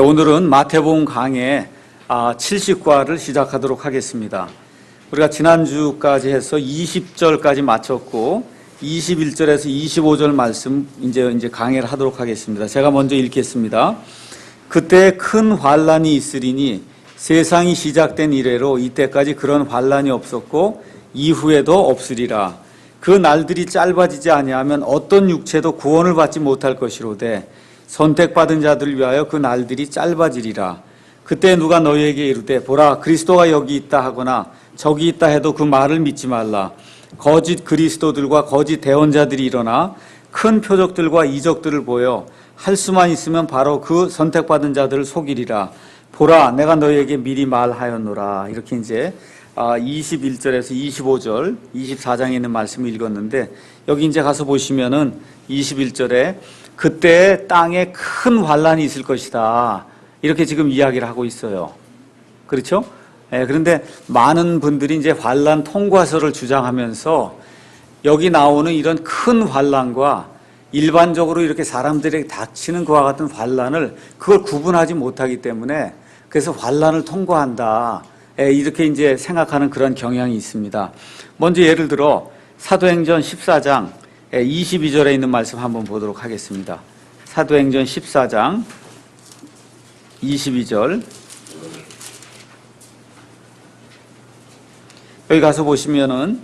오늘은 마태복음 강해 70과를 시작하도록 하겠습니다. 우리가 지난주까지 해서 20절까지 마쳤고 21절에서 25절 말씀 이제 강해를 하도록 하겠습니다. 제가 먼저 읽겠습니다. 그때 큰 환란이 있으리니 세상이 시작된 이래로 이때까지 그런 환란이 없었고 이후에도 없으리라. 그 날들이 짧아지지 아니하면 어떤 육체도 구원을 받지 못할 것이로되 선택받은 자들을 위하여 그 날들이 짧아지리라. 그때 누가 너희에게 이르되 보라 그리스도가 여기 있다 하거나 저기 있다 해도 그 말을 믿지 말라. 거짓 그리스도들과 거짓 대언자들이 일어나 큰 표적들과 이적들을 보여 할 수만 있으면 바로 그 선택받은 자들을 속이리라. 보라 내가 너희에게 미리 말하였노라. 이렇게 이제 21절에서 25절 24장에 있는 말씀을 읽었는데, 여기 이제 가서 보시면은 21절에 그때 땅에 큰 환란이 있을 것이다, 이렇게 지금 이야기를 하고 있어요. 그렇죠? 그런데 많은 분들이 이제 환란 통과서를 주장하면서 여기 나오는 이런 큰 환란과 일반적으로 이렇게 사람들에게 닥치는 그와 같은 환란을 그걸 구분하지 못하기 때문에 그래서 환란을 통과한다, 이렇게 이제 생각하는 그런 경향이 있습니다. 먼저 예를 들어 사도행전 14장 22절에 있는 말씀 한번 보도록 하겠습니다. 사도행전 14장 22절. 여기 가서 보시면은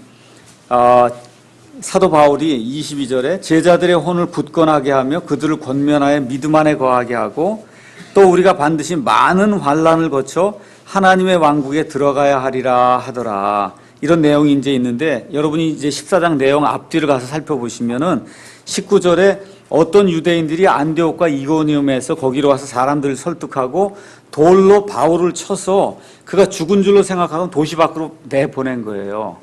사도 바울이 22절에 제자들의 혼을 굳건하게 하며 그들을 권면하여 믿음 안에 거하게 하고 또 우리가 반드시 많은 환난을 거쳐 하나님의 왕국에 들어가야 하리라 하더라, 이런 내용이 이제 있는데, 여러분이 이제 14장 내용 앞뒤를 가서 살펴보시면은 19절에 어떤 유대인들이 안디옥과 이고니움에서 거기로 와서 사람들을 설득하고 돌로 바울을 쳐서 그가 죽은 줄로 생각하고 도시 밖으로 내보낸 거예요.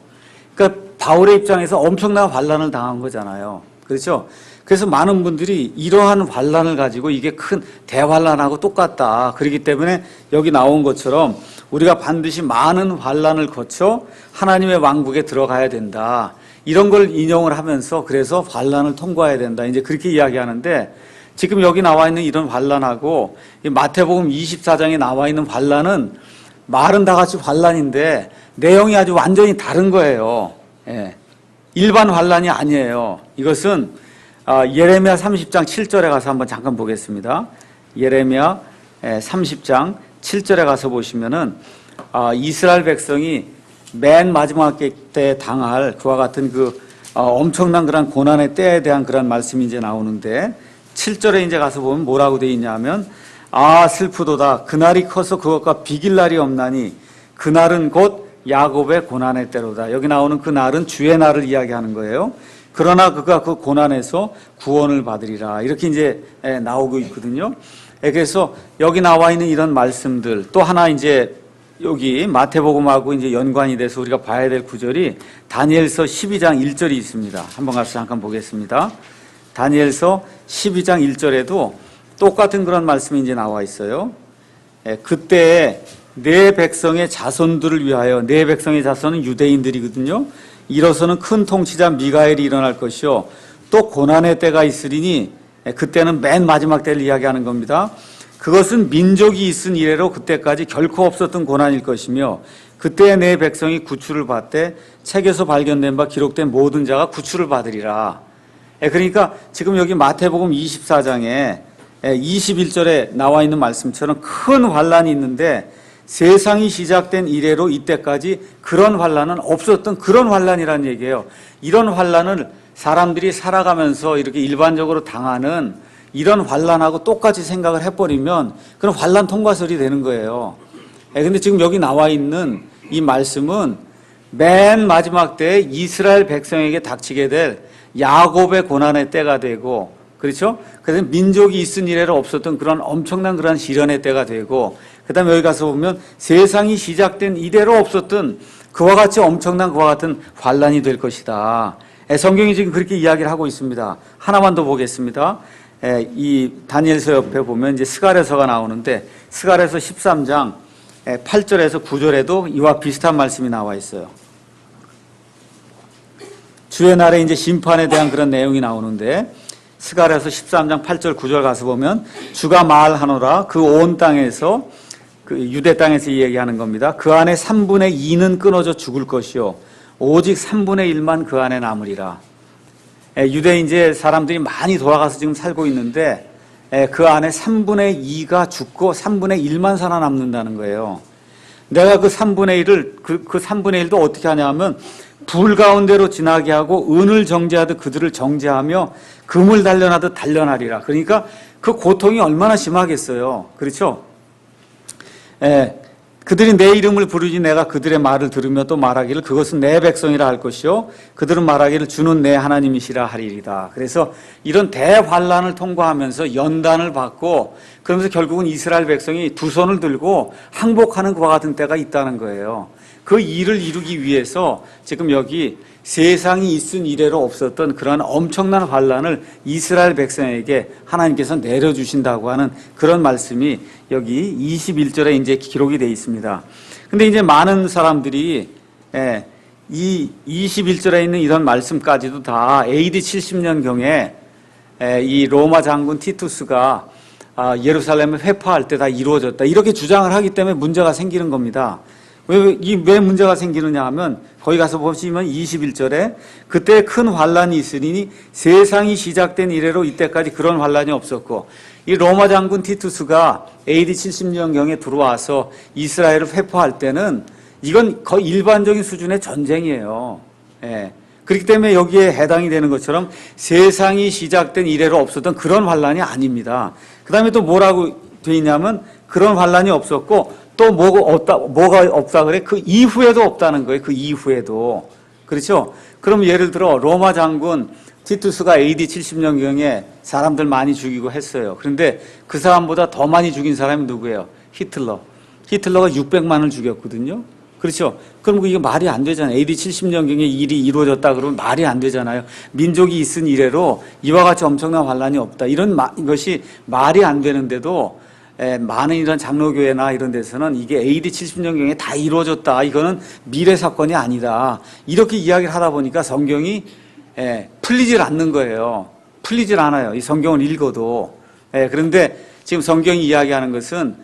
그러니까 바울의 입장에서 엄청난 환난을 당한 거잖아요. 그렇죠? 그래서 많은 분들이 이러한 환난을 가지고 이게 큰 대환난하고 똑같다, 그렇기 때문에 여기 나온 것처럼 우리가 반드시 많은 환난을 거쳐 하나님의 왕국에 들어가야 된다, 이런 걸 인용을 하면서 그래서 환난을 통과해야 된다, 이제 그렇게 이야기하는데, 지금 여기 나와 있는 이런 환난하고 마태복음 24장에 나와 있는 환난은 말은 다 같이 환난인데 내용이 아주 완전히 다른 거예요. 일반 환난이 아니에요. 이것은 예레미야 30장 7절에 가서 한번 잠깐 보겠습니다. 예레미야 30장 7절에 가서 보시면은 이스라엘 백성이 맨 마지막 때 당할 그와 같은 그 엄청난 그런 고난의 때에 대한 그런 말씀이 이제 나오는데, 7절에 이제 가서 보면 뭐라고 되어 있냐면 슬프도다 그날이 커서 그것과 비길 날이 없나니 그날은 곧 야곱의 고난의 때로다. 여기 나오는 그 날은 주의 날을 이야기하는 거예요. 그러나 그가 그 고난에서 구원을 받으리라, 이렇게 이제 나오고 있거든요. 그래서 여기 나와 있는 이런 말씀들, 또 하나 이제 여기 마태복음하고 이제 연관이 돼서 우리가 봐야 될 구절이 다니엘서 12장 1절이 있습니다. 한번 가서 잠깐 보겠습니다. 다니엘서 12장 1절에도 똑같은 그런 말씀이 이제 나와 있어요. 그때 내 백성의 자손들을 위하여, 내 백성의 자손은 유대인들이거든요. 이로서는 큰 통치자 미가엘이 일어날 것이요 또 고난의 때가 있으리니, 그때는 맨 마지막 때를 이야기하는 겁니다. 그것은 민족이 있은 이래로 그때까지 결코 없었던 고난일 것이며 그때 내 백성이 구출을 받되 책에서 발견된 바 기록된 모든 자가 구출을 받으리라. 그러니까 지금 여기 마태복음 24장에 21절에 나와 있는 말씀처럼 큰 환란이 있는데 세상이 시작된 이래로 이때까지 그런 환란은 없었던 그런 환란이라는 얘기예요. 이런 환란을 사람들이 살아가면서 이렇게 일반적으로 당하는 이런 환란하고 똑같이 생각을 해버리면 그런 환란 통과설이 되는 거예요. 근데 지금 여기 나와 있는 이 말씀은 맨 마지막 때에 이스라엘 백성에게 닥치게 될 야곱의 고난의 때가 되고, 그렇죠? 그래서 민족이 있은 이래로 없었던 그런 엄청난 그런 시련의 때가 되고, 그 다음에 여기 가서 보면 세상이 시작된 이래로 없었던 그와 같이 엄청난 그와 같은 환란이 될 것이다. 성경이 지금 그렇게 이야기를 하고 있습니다. 하나만 더 보겠습니다. 이 다니엘서 옆에 보면 이제 스가랴서가 나오는데 스가랴서 13장 8절에서 9절에도 이와 비슷한 말씀이 나와 있어요. 주의 날에 이제 심판에 대한 그런 내용이 나오는데 스가랴서 13장 8절 9절 가서 보면 주가 말하노라 그 온 땅에서 그 유대 땅에서 이야기하는 겁니다. 그 안에 3분의 2는 끊어져 죽을 것이요 오직 3분의 1만 그 안에 남으리라. 유대 이제 사람들이 많이 돌아가서 지금 살고 있는데 그 안에 3분의 2가 죽고 3분의 1만 살아남는다는 거예요. 내가 그 3분의 1을 그 3분의 1도 어떻게 하냐면 불 가운데로 지나게 하고 은을 정죄하듯 그들을 정죄하며 금을 단련하듯 단련하리라. 그러니까 그 고통이 얼마나 심하겠어요. 그렇죠? 그들이 내 이름을 부르지 내가 그들의 말을 들으며 또 말하기를 그것은 내 백성이라 할 것이요 그들은 말하기를 주는 내 하나님이시라 하리이다. 그래서 이런 대환란을 통과하면서 연단을 받고 그러면서 결국은 이스라엘 백성이 두 손을 들고 항복하는 그와 같은 때가 있다는 거예요. 그 일을 이루기 위해서 지금 여기 세상이 있은 이래로 없었던 그런 엄청난 환란을 이스라엘 백성에게 하나님께서 내려주신다고 하는 그런 말씀이 여기 21절에 이제 기록이 되어 있습니다. 근데 이제 많은 사람들이 이 21절에 있는 이런 말씀까지도 다 AD 70년경에 이 로마 장군 티투스가 예루살렘을 회파할 때 다 이루어졌다. 이렇게 주장을 하기 때문에 문제가 생기는 겁니다. 왜 문제가 생기느냐 하면 거기 가서 보시면 21절에 그때 큰 환란이 있으니 세상이 시작된 이래로 이때까지 그런 환란이 없었고 이 로마 장군 티투스가 AD 70년경에 들어와서 이스라엘을 회포할 때는 이건 거의 일반적인 수준의 전쟁이에요. 그렇기 때문에 여기에 해당이 되는 것처럼 세상이 시작된 이래로 없었던 그런 환란이 아닙니다. 그 다음에 또 뭐라고 돼 있냐면 그런 환란이 없었고 또 뭐가 없다 그래? 그 이후에도 없다는 거예요. 그 이후에도. 그렇죠? 그럼 예를 들어 로마 장군 티투스가 AD 70년경에 사람들 많이 죽이고 했어요. 그런데 그 사람보다 더 많이 죽인 사람이 누구예요? 히틀러. 히틀러가 600만을 죽였거든요. 그렇죠? 그럼 이게 말이 안 되잖아요. AD 70년경에 일이 이루어졌다 그러면 말이 안 되잖아요. 민족이 있은 이래로 이와 같이 엄청난 환란이 없다. 이것이 말이 안 되는데도 많은 이런 장로교회나 이런 데서는 이게 AD 70년경에 다 이루어졌다. 이거는 미래 사건이 아니다. 이렇게 이야기를 하다 보니까 성경이 풀리질 않는 거예요. 풀리질 않아요. 이 성경을 읽어도. 그런데 지금 성경이 이야기하는 것은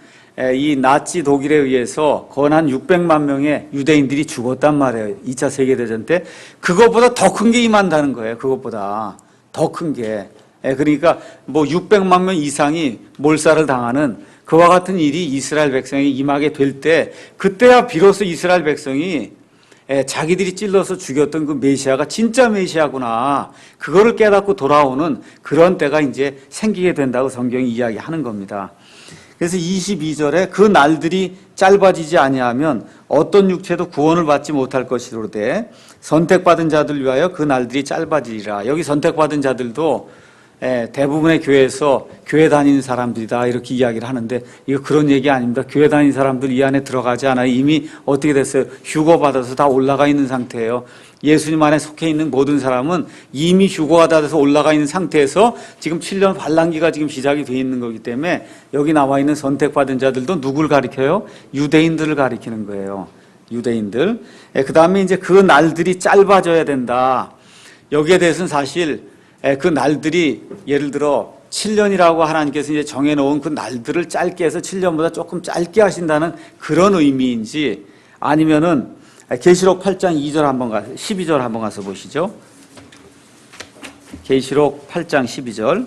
이 나치 독일에 의해서 거의 한 600만 명의 유대인들이 죽었단 말이에요. 2차 세계대전 때. 그것보다 더 큰 게 임한다는 거예요. 그것보다 더 큰 게. 그러니까 뭐 600만 명 이상이 몰살을 당하는 그와 같은 일이 이스라엘 백성에게 임하게 될 때 그때야 비로소 이스라엘 백성이 자기들이 찔러서 죽였던 그 메시아가 진짜 메시아구나 그거를 깨닫고 돌아오는 그런 때가 이제 생기게 된다고 성경이 이야기하는 겁니다. 그래서 22절에 그 날들이 짧아지지 아니하면 어떤 육체도 구원을 받지 못할 것이로되 선택받은 자들 위하여 그 날들이 짧아지리라. 여기 선택받은 자들도 대부분의 교회에서 교회 다니는 사람들이다 이렇게 이야기를 하는데 이거 그런 얘기 아닙니다. 교회 다니는 사람들 이 안에 들어가지 않아요. 이미 어떻게 됐어요? 휴거받아서 다 올라가 있는 상태예요. 예수님 안에 속해 있는 모든 사람은 이미 휴거가 다 돼서 올라가 있는 상태에서 지금 7년 환란기가 지금 시작이 돼 있는 거기 때문에 여기 나와 있는 선택받은 자들도 누굴 가리켜요? 유대인들을 가리키는 거예요. 유대인들. 그 다음에 이제 그 날들이 짧아져야 된다. 여기에 대해서는 사실 그 날들이 예를 들어 7년이라고 하나님께서 이제 정해놓은 그 날들을 짧게 해서 7년보다 조금 짧게 하신다는 그런 의미인지 아니면은 계시록 8장 2절 한번 가서 12절 한번 가서 보시죠. 계시록 8장 12절.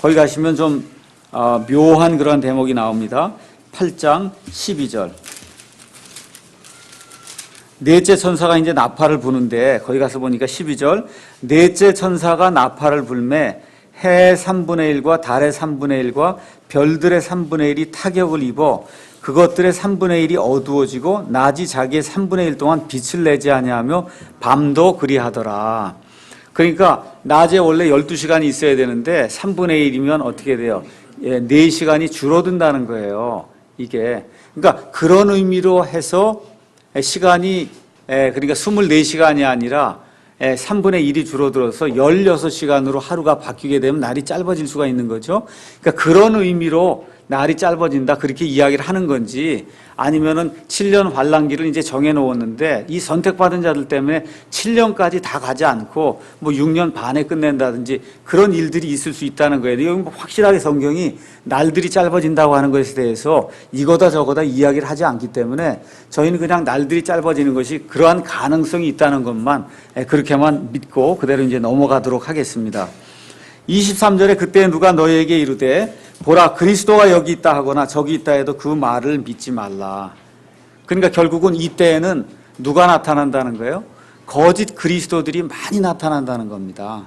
거기 가시면 좀 묘한 그런 대목이 나옵니다. 8장 12절. 넷째 천사가 이제 나팔을 부는데 거기 가서 보니까 12절 넷째 천사가 나팔을 불매 해 3분의 1과 달의 3분의 1과 별들의 3분의 1이 타격을 입어 그것들의 3분의 1이 어두워지고 낮이 자기의 3분의 1 동안 빛을 내지 아니하며 밤도 그리하더라. 그러니까 낮에 원래 12시간이 있어야 되는데 3분의 1이면 어떻게 돼요? 4시간이 줄어든다는 거예요. 이게. 그러니까 그런 의미로 해서 시간이 그러니까 24시간이 아니라 3분의 1이 줄어들어서 16시간으로 하루가 바뀌게 되면 날이 짧아질 수가 있는 거죠. 그러니까 그런 의미로 날이 짧아진다 그렇게 이야기를 하는 건지 아니면은 7년 환란기를 이제 정해 놓았는데 이 선택받은 자들 때문에 7년까지 다 가지 않고 뭐 6년 반에 끝낸다든지 그런 일들이 있을 수 있다는 거예요. 여기 뭐 확실하게 성경이 날들이 짧아진다고 하는 것에 대해서 이거다 저거다 이야기를 하지 않기 때문에 저희는 그냥 날들이 짧아지는 것이 그러한 가능성이 있다는 것만 그렇게만 믿고 그대로 이제 넘어가도록 하겠습니다. 23절에 그때 누가 너희에게 이르되 보라 그리스도가 여기 있다 하거나 저기 있다 해도 그 말을 믿지 말라. 그러니까 결국은 이때에는 누가 나타난다는 거예요? 거짓 그리스도들이 많이 나타난다는 겁니다.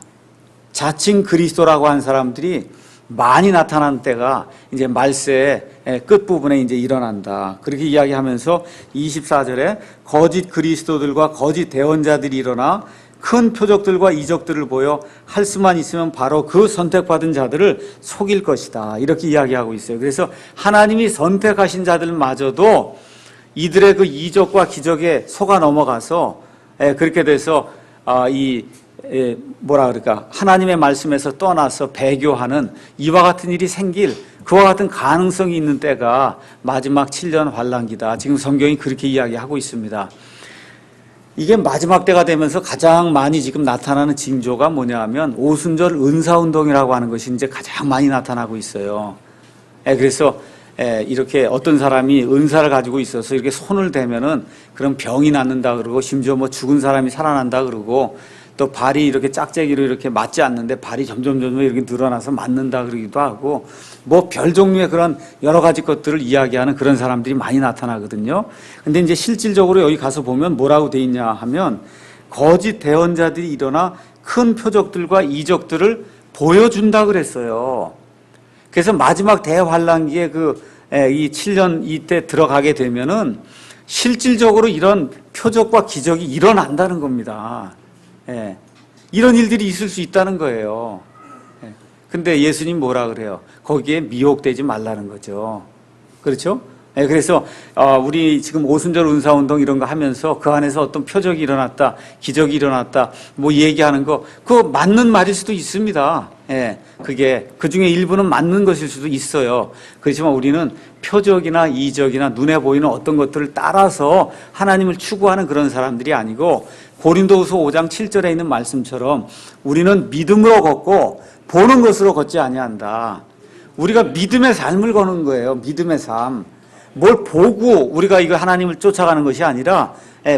자칭 그리스도라고 한 사람들이 많이 나타난 때가 이제 말세의 끝부분에 이제 일어난다. 그렇게 이야기하면서 24절에 거짓 그리스도들과 거짓 대언자들이 일어나 큰 표적들과 이적들을 보여 할 수만 있으면 바로 그 선택받은 자들을 속일 것이다. 이렇게 이야기하고 있어요. 그래서 하나님이 선택하신 자들마저도 이들의 그 이적과 기적에 속아 넘어가서 그렇게 돼서 하나님의 말씀에서 떠나서 배교하는 이와 같은 일이 생길 그와 같은 가능성이 있는 때가 마지막 7년 환란기다. 지금 성경이 그렇게 이야기하고 있습니다. 이게 마지막 때가 되면서 가장 많이 지금 나타나는 징조가 뭐냐 하면 오순절 은사운동이라고 하는 것이 이제 가장 많이 나타나고 있어요. 그래서 이렇게 어떤 사람이 은사를 가지고 있어서 이렇게 손을 대면은 그런 병이 낫는다 그러고 심지어 뭐 죽은 사람이 살아난다 그러고 또 발이 이렇게 짝재기로 이렇게 맞지 않는데 발이 점점 이렇게 늘어나서 맞는다 그러기도 하고 뭐 별 종류의 그런 여러 가지 것들을 이야기하는 그런 사람들이 많이 나타나거든요. 근데 이제 실질적으로 여기 가서 보면 뭐라고 돼 있냐 하면 거짓 대언자들이 일어나 큰 표적들과 이적들을 보여준다 그랬어요. 그래서 마지막 대환란기에 이 7년 이때 들어가게 되면은 실질적으로 이런 표적과 기적이 일어난다는 겁니다. 이런 일들이 있을 수 있다는 거예요. 근데 예수님 뭐라 그래요? 거기에 미혹되지 말라는 거죠. 그렇죠? 그래서 우리 지금 오순절 은사운동 이런 거 하면서 그 안에서 어떤 표적이 일어났다, 기적이 일어났다, 뭐 얘기하는 거 그거 맞는 말일 수도 있습니다. 그게 그 중에 일부는 맞는 것일 수도 있어요. 그렇지만 우리는 표적이나 이적이나 눈에 보이는 어떤 것들을 따라서 하나님을 추구하는 그런 사람들이 아니고 고린도후서 5장 7절에 있는 말씀처럼 우리는 믿음으로 걷고 보는 것으로 걷지 아니한다. 우리가 믿음의 삶을 거는 거예요. 믿음의 삶. 뭘 보고 우리가 이거 하나님을 쫓아가는 것이 아니라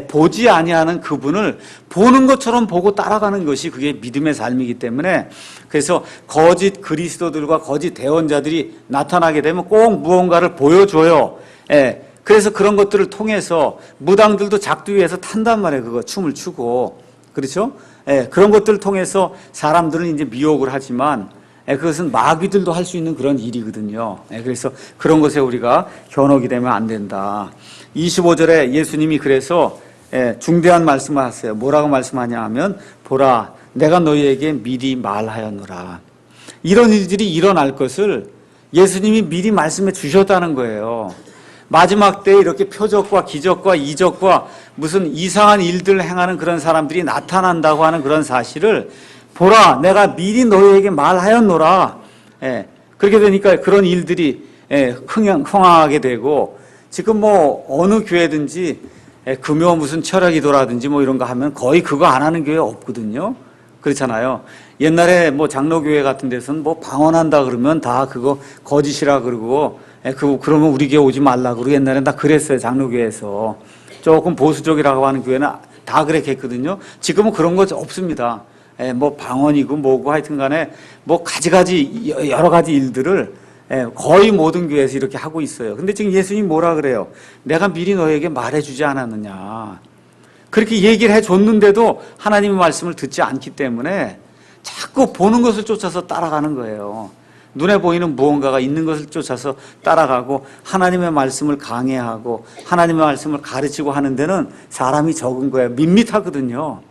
보지 아니하는 그분을 보는 것처럼 보고 따라가는 것이 그게 믿음의 삶이기 때문에 그래서 거짓 그리스도들과 거짓 대언자들이 나타나게 되면 꼭 무언가를 보여줘요. 그래서 그런 것들을 통해서 무당들도 작두 위에서 탄단 말이에요. 그거 춤을 추고 그렇죠? 그런 것들을 통해서 사람들은 이제 미혹을 하지만 그것은 마귀들도 할 수 있는 그런 일이거든요. 그래서 그런 것에 우리가 현혹이 되면 안 된다. 25절에 예수님이 그래서 중대한 말씀을 하세요. 뭐라고 말씀하냐 하면 보라 내가 너희에게 미리 말하였노라. 이런 일들이 일어날 것을 예수님이 미리 말씀해 주셨다는 거예요. 마지막 때에 이렇게 표적과 기적과 이적과 무슨 이상한 일들을 행하는 그런 사람들이 나타난다고 하는 그런 사실을 보라 내가 미리 너희에게 말하였노라. 그렇게 되니까 그런 일들이 흥하게 되고 지금 뭐 어느 교회든지 금요 무슨 철학기도라든지 뭐 이런 거 하면 거의 그거 안 하는 교회 없거든요. 그렇잖아요. 옛날에 뭐 장로교회 같은 데서는 뭐 방언한다 그러면 다 그거 거짓이라 그러고 그러면 우리 교회 오지 말라 그러고 옛날엔 다 그랬어요. 장로교회에서. 조금 보수적이라고 하는 교회는 다 그랬겠거든요. 지금은 그런 거 없습니다. 뭐 방언이고 뭐고 하여튼 간에 뭐 가지가지 여러 가지 일들을 거의 모든 교회에서 이렇게 하고 있어요. 근데 지금 예수님 뭐라 그래요? 내가 미리 너에게 말해주지 않았느냐. 그렇게 얘기를 해줬는데도 하나님의 말씀을 듣지 않기 때문에 자꾸 보는 것을 쫓아서 따라가는 거예요. 눈에 보이는 무언가가 있는 것을 쫓아서 따라가고 하나님의 말씀을 강해하고 하나님의 말씀을 가르치고 하는 데는 사람이 적은 거예요. 밋밋하거든요.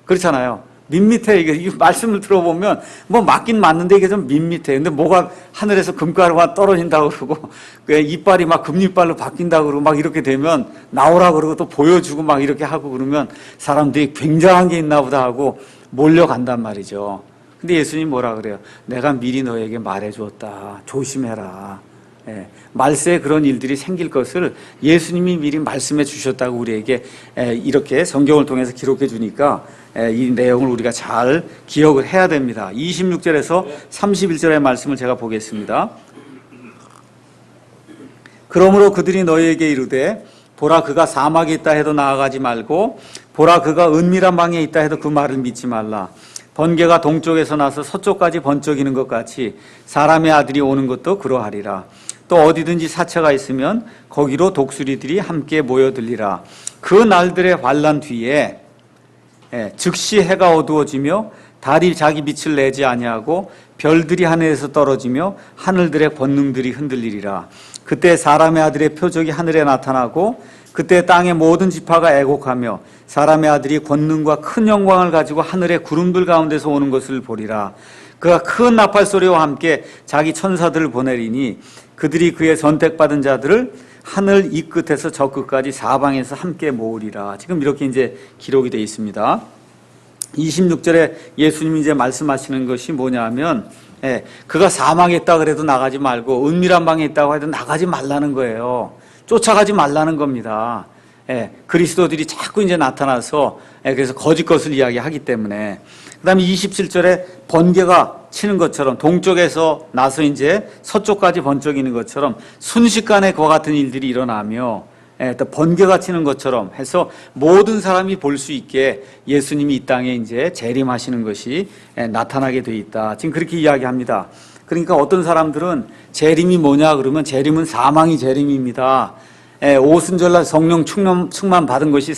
그렇잖아요. 밋밋해. 이게 말씀을 들어보면 뭐 맞긴 맞는데 이게 좀 밋밋해. 근데 뭐가 하늘에서 금가루가 떨어진다고 그러고 이빨이 막 금이빨로 바뀐다고 그러고 막 이렇게 되면 나오라 그러고 또 보여주고 막 이렇게 하고 그러면 사람들이 굉장한 게 있나 보다 하고 몰려간단 말이죠. 근데 예수님 뭐라 그래요? 내가 미리 너에게 말해주었다. 조심해라. 말세에 그런 일들이 생길 것을 예수님이 미리 말씀해 주셨다고 우리에게 이렇게 성경을 통해서 기록해 주니까 이 내용을 우리가 잘 기억을 해야 됩니다. 26절에서 31절의 말씀을 제가 보겠습니다. 그러므로 그들이 너희에게 이르되 보라 그가 사막에 있다 해도 나아가지 말고 보라 그가 은밀한 방에 있다 해도 그 말을 믿지 말라. 번개가 동쪽에서 나서 서쪽까지 번쩍이는 것 같이 사람의 아들이 오는 것도 그러하리라. 또 어디든지 사체가 있으면 거기로 독수리들이 함께 모여들리라. 그 날들의 환난 뒤에 즉시 해가 어두워지며 달이 자기 빛을 내지 아니하고 별들이 하늘에서 떨어지며 하늘들의 권능들이 흔들리리라. 그때 사람의 아들의 표적이 하늘에 나타나고 그때 땅의 모든 지파가 애곡하며 사람의 아들이 권능과 큰 영광을 가지고 하늘의 구름들 가운데서 오는 것을 보리라. 그가 큰 나팔 소리와 함께 자기 천사들을 보내리니 그들이 그의 선택받은 자들을 하늘 이 끝에서 저 끝까지 사방에서 함께 모으리라. 지금 이렇게 이제 기록이 되어 있습니다. 26절에 예수님이 이제 말씀하시는 것이 뭐냐면 그가 사망에 있다 그래도 나가지 말고 은밀한 방에 있다고 해도 나가지 말라는 거예요. 쫓아가지 말라는 겁니다. 그리스도들이 자꾸 이제 나타나서 그래서 거짓 것을 이야기하기 때문에. 그 다음에 27절에 번개가 치는 것처럼 동쪽에서 나서 이제 서쪽까지 번쩍이는 것처럼 순식간에 그와 같은 일들이 일어나며 또 번개가 치는 것처럼 해서 모든 사람이 볼 수 있게 예수님이 이 땅에 이제 재림하시는 것이 나타나게 돼 있다. 지금 그렇게 이야기합니다. 그러니까 어떤 사람들은 재림이 뭐냐 그러면 재림은 사망이 재림입니다. 오순절날 성령 충만 받은 것이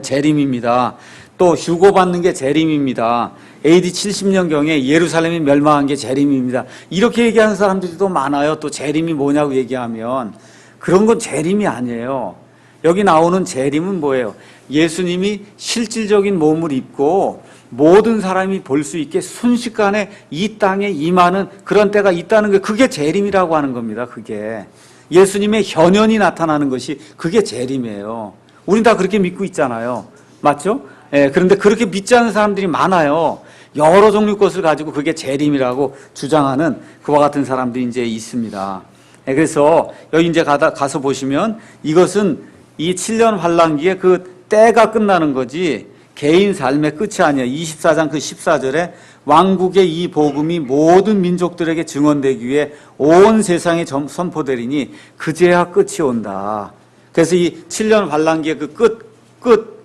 재림입니다. 또 휴고 받는 게 재림입니다. AD 70년경에 예루살렘이 멸망한 게 재림입니다. 이렇게 얘기하는 사람들이 또 많아요. 또 재림이 뭐냐고 얘기하면 그런 건 재림이 아니에요. 여기 나오는 재림은 뭐예요? 예수님이 실질적인 몸을 입고 모든 사람이 볼 수 있게 순식간에 이 땅에 임하는 그런 때가 있다는 게 그게 재림이라고 하는 겁니다. 그게 예수님의 현현이 나타나는 것이 그게 재림이에요. 우린 다 그렇게 믿고 있잖아요. 맞죠? 그런데 그렇게 믿지 않는 사람들이 많아요. 여러 종류 것을 가지고 그게 재림이라고 주장하는 그와 같은 사람들이 이제 있습니다. 그래서 여기 이제 가서 보시면 이것은 이 7년 환란기에 그 때가 끝나는 거지 개인 삶의 끝이 아니에요. 24장 그 14절에 왕국의 이 복음이 모든 민족들에게 증언되기 위해 온 세상에 선포되리니 그제야 끝이 온다. 그래서 이 7년 환란기의 그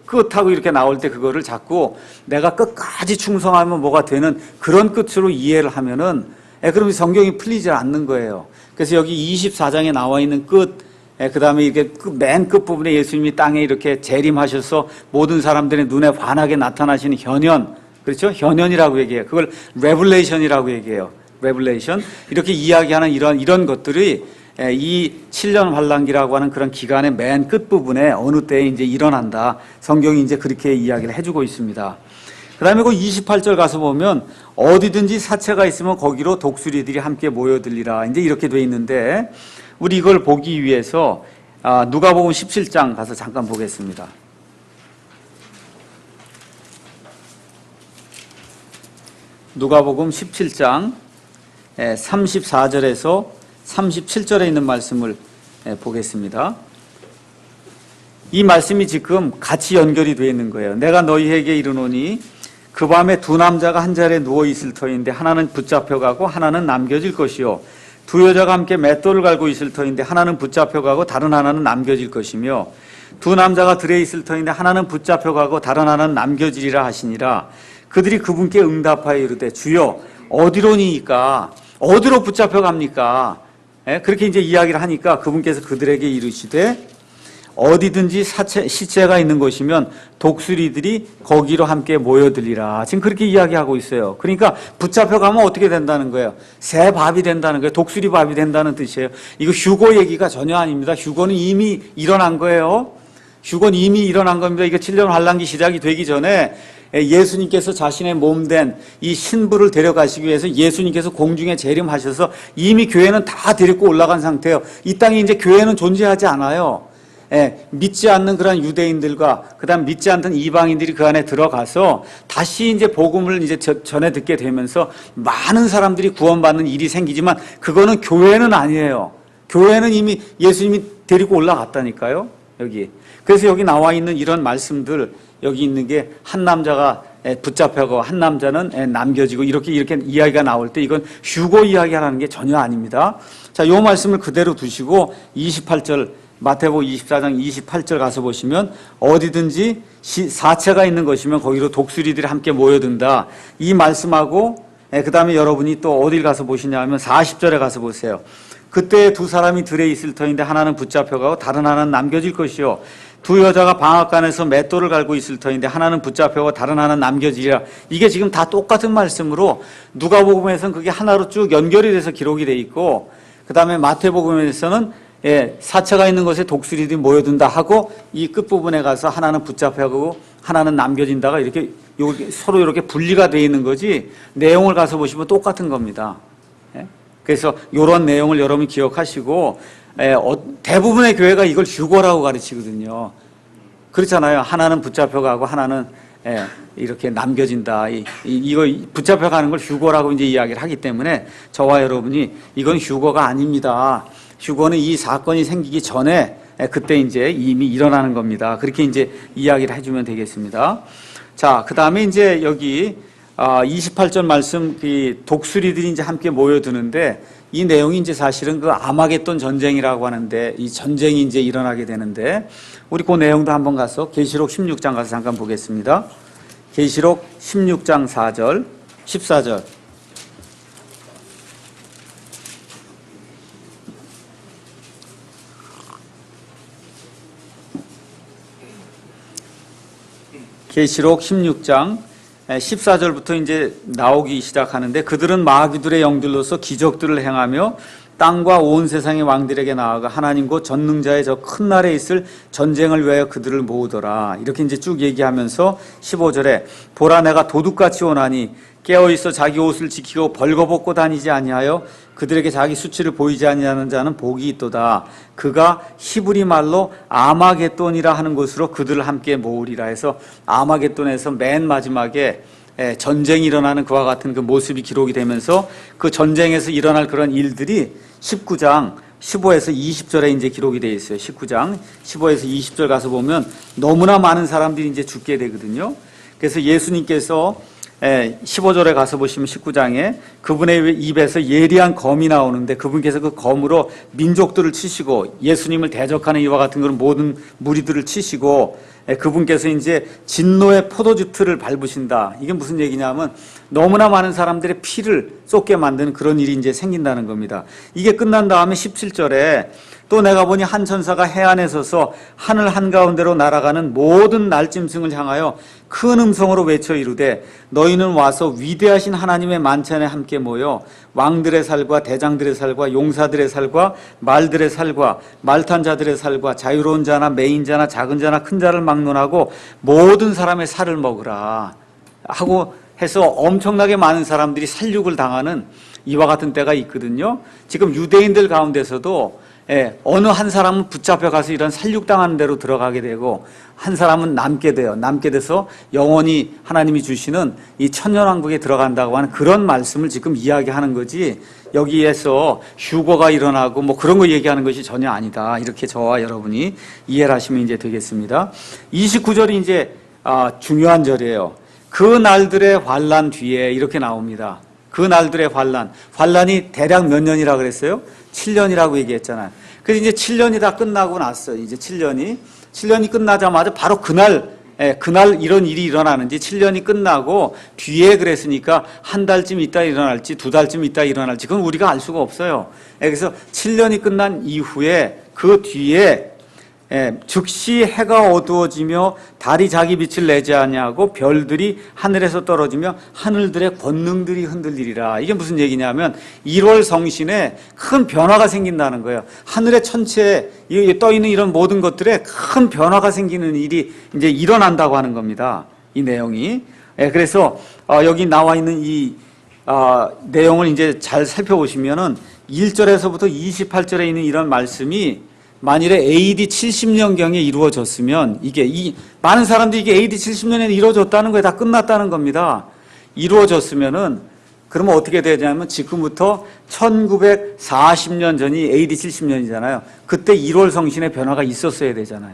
끝하고 이렇게 나올 때 그거를 자꾸 내가 끝까지 충성하면 뭐가 되는 그런 끝으로 이해를 하면은 그럼 성경이 풀리지 않는 거예요. 그래서 여기 24장에 나와 있는 그 다음에 이렇게 맨 끝부분에 예수님이 땅에 이렇게 재림하셔서 모든 사람들의 눈에 환하게 나타나시는 현현, 그렇죠? 현현이라고 얘기해요. 그걸 레블레이션이라고 얘기해요. 레블레이션. 이렇게 이야기하는 이런 것들이 이 7년 환란기라고 하는 그런 기간의 맨 끝부분에 어느 때에 이제 일어난다. 성경이 이제 그렇게 이야기를 해주고 있습니다. 그 다음에 그 28절 가서 보면 어디든지 사체가 있으면 거기로 독수리들이 함께 모여들리라. 이제 이렇게 돼 있는데 우리 이걸 보기 위해서 누가복음 17장 가서 잠깐 보겠습니다. 누가복음 17장 34절에서 37절에 있는 말씀을 보겠습니다. 이 말씀이 지금 같이 연결이 되어 있는 거예요. 내가 너희에게 이르노니 그 밤에 두 남자가 한 자리에 누워 있을 터인데 하나는 붙잡혀가고 하나는 남겨질 것이요 두 여자가 함께 맷돌을 갈고 있을 터인데 하나는 붙잡혀가고 다른 하나는 남겨질 것이며 두 남자가 들에 있을 터인데 하나는 붙잡혀가고 다른 하나는 남겨지리라 하시니라. 그들이 그분께 응답하여 이르되 주여 어디로니까 어디로 붙잡혀갑니까? 그렇게 이제 이야기를 하니까 그분께서 그들에게 이르시되 어디든지 시체가 있는 곳이면 독수리들이 거기로 함께 모여들리라. 지금 그렇게 이야기하고 있어요. 그러니까 붙잡혀가면 어떻게 된다는 거예요? 새 밥이 된다는 거예요. 독수리 밥이 된다는 뜻이에요. 이거 휴거 얘기가 전혀 아닙니다. 휴거는 이미 일어난 거예요. 휴거는 이미 일어난 겁니다. 이거 7년 환란기 시작이 되기 전에 예수님께서 자신의 몸된 이 신부를 데려가시기 위해서 예수님께서 공중에 재림하셔서 이미 교회는 다 데리고 올라간 상태예요. 이 땅에 이제 교회는 존재하지 않아요. 믿지 않는 그런 유대인들과 그다음 믿지 않던 이방인들이 그 안에 들어가서 다시 이제 복음을 이제 전해 듣게 되면서 많은 사람들이 구원받는 일이 생기지만 그거는 교회는 아니에요. 교회는 이미 예수님이 데리고 올라갔다니까요. 여기. 그래서 여기 나와 있는 이런 말씀들, 여기 있는 게 한 남자가 붙잡혀고 한 남자는 남겨지고 이렇게 이야기가 나올 때 이건 휴거 이야기하는 게 전혀 아닙니다. 자, 이 말씀을 그대로 두시고 28절 마태복음 24장 28절 가서 보시면 어디든지 사체가 있는 것이면 거기로 독수리들이 함께 모여든다. 이 말씀하고 그 다음에 여러분이 또 어딜 가서 보시냐 하면 40절에 가서 보세요. 그때 두 사람이 들에 있을 터인데 하나는 붙잡혀가고 다른 하나는 남겨질 것이요. 두 여자가 방앗간에서 맷돌을 갈고 있을 터인데 하나는 붙잡혀가고 다른 하나는 남겨지리라. 이게 지금 다 똑같은 말씀으로 누가복음에서는 그게 하나로 쭉 연결이 돼서 기록이 돼 있고 그 다음에 마태복음에서는 사체가 있는 곳에 독수리들이 모여든다 하고 이 끝부분에 가서 하나는 붙잡혀가고 하나는 남겨진다가 이렇게 서로 이렇게 분리가 되어 있는 거지 내용을 가서 보시면 똑같은 겁니다. 그래서 이런 내용을 여러분이 기억하시고 대부분의 교회가 이걸 휴거라고 가르치거든요. 그렇잖아요. 하나는 붙잡혀가고 하나는 이렇게 남겨진다. 이거 붙잡혀가는 걸 휴거라고 이제 이야기를 하기 때문에 저와 여러분이 이건 휴거가 아닙니다. 휴거는 이 사건이 생기기 전에 그때 이제 이미 일어나는 겁니다. 그렇게 이제 이야기를 해주면 되겠습니다. 자, 그 다음에 이제 여기 28절 말씀, 그 독수리들이 이제 함께 모여드는데 이 내용이 이제 사실은 그 아마겟돈 전쟁이라고 하는데 이 전쟁이 이제 일어나게 되는데 우리 그 내용도 한번 가서 계시록 16장 가서 잠깐 보겠습니다. 계시록 16장 4절, 14절. 계시록 16장 14절부터 이제 나오기 시작하는데 그들은 마귀들의 영들로서 기적들을 행하며 땅과 온 세상의 왕들에게 나아가 하나님 곧 전능자의 저 큰 날에 있을 전쟁을 위하여 그들을 모으더라. 이렇게 이제 쭉 얘기하면서 15절에 보라 내가 도둑같이 오나니 깨어있어 자기 옷을 지키고 벌거벗고 다니지 아니하여 그들에게 자기 수치를 보이지 아니하는 자는 복이 있도다. 그가 히브리 말로 아마겟돈이라 하는 곳으로 그들을 함께 모으리라 해서 아마겟돈에서 맨 마지막에 전쟁이 일어나는 그와 같은 그 모습이 기록이 되면서 그 전쟁에서 일어날 그런 일들이 19장 15에서 20절에 이제 기록이 되어 있어요. 19장 15에서 20절 가서 보면 너무나 많은 사람들이 이제 죽게 되거든요. 그래서 예수님께서 15절에 가서 보시면 19장에 그분의 입에서 예리한 검이 나오는데 그분께서 그 검으로 민족들을 치시고 예수님을 대적하는 이와 같은 그런 모든 무리들을 치시고 그분께서 이제 진노의 포도주 틀을 밟으신다. 이게 무슨 얘기냐면 너무나 많은 사람들의 피를 쏟게 만드는 그런 일이 이제 생긴다는 겁니다. 이게 끝난 다음에 17절에 또 내가 보니 한 천사가 해안에 서서 하늘 한가운데로 날아가는 모든 날짐승을 향하여 큰 음성으로 외쳐 이르되 너희는 와서 위대하신 하나님의 만찬에 함께 모여 왕들의 살과 대장들의 살과 용사들의 살과 말들의 살과 말탄 자들의 살과 자유로운 자나 매인 자나 작은 자나 큰 자를 막론하고 모든 사람의 살을 먹으라 하고 해서 엄청나게 많은 사람들이 살육을 당하는 이와 같은 때가 있거든요. 지금 유대인들 가운데서도 어느 한 사람은 붙잡혀 가서 이런 살육당하는 데로 들어가게 되고 한 사람은 남게 돼요. 남게 돼서 영원히 하나님이 주시는 이 천년왕국에 들어간다고 하는 그런 말씀을 지금 이야기하는 거지 여기에서 휴거가 일어나고 뭐 그런 거 얘기하는 것이 전혀 아니다. 이렇게 저와 여러분이 이해를 하시면 이제 되겠습니다. 29절이 이제 중요한 절이에요. 그 날들의 환란 뒤에 이렇게 나옵니다. 그 날들의 환란이 대략 몇 년이라 그랬어요? 7년이라고 얘기했잖아요. 그래서 이제 7년이 다 끝나고 났어요. 이제 7년이 끝나자마자 바로 그날 이런 일이 일어나는지 7년이 끝나고 뒤에 그랬으니까 한 달쯤 있다 일어날지 두 달쯤 있다 일어날지 그건 우리가 알 수가 없어요. 그래서 7년이 끝난 이후에 그 뒤에 즉시 해가 어두워지며 달이 자기 빛을 내지 아니하고 별들이 하늘에서 떨어지며 하늘들의 권능들이 흔들리리라. 이게 무슨 얘기냐면 1월 성신에 큰 변화가 생긴다는 거예요. 하늘의 천체에 떠 있는 이런 모든 것들에 큰 변화가 생기는 일이 이제 일어난다고 하는 겁니다. 이 내용이. 그래서 여기 나와 있는 이 내용을 이제 잘 살펴보시면은 1절에서부터 28절에 있는 이런 말씀이 만일에 AD 70년경에 이루어졌으면 많은 사람들이 이게 AD 70년에 이루어졌다는 거에 다 끝났다는 겁니다. 이루어졌으면은 그러면 어떻게 되냐면 지금부터 1940년 전이 AD 70년이잖아요. 그때 1월 성신의 변화가 있었어야 되잖아요.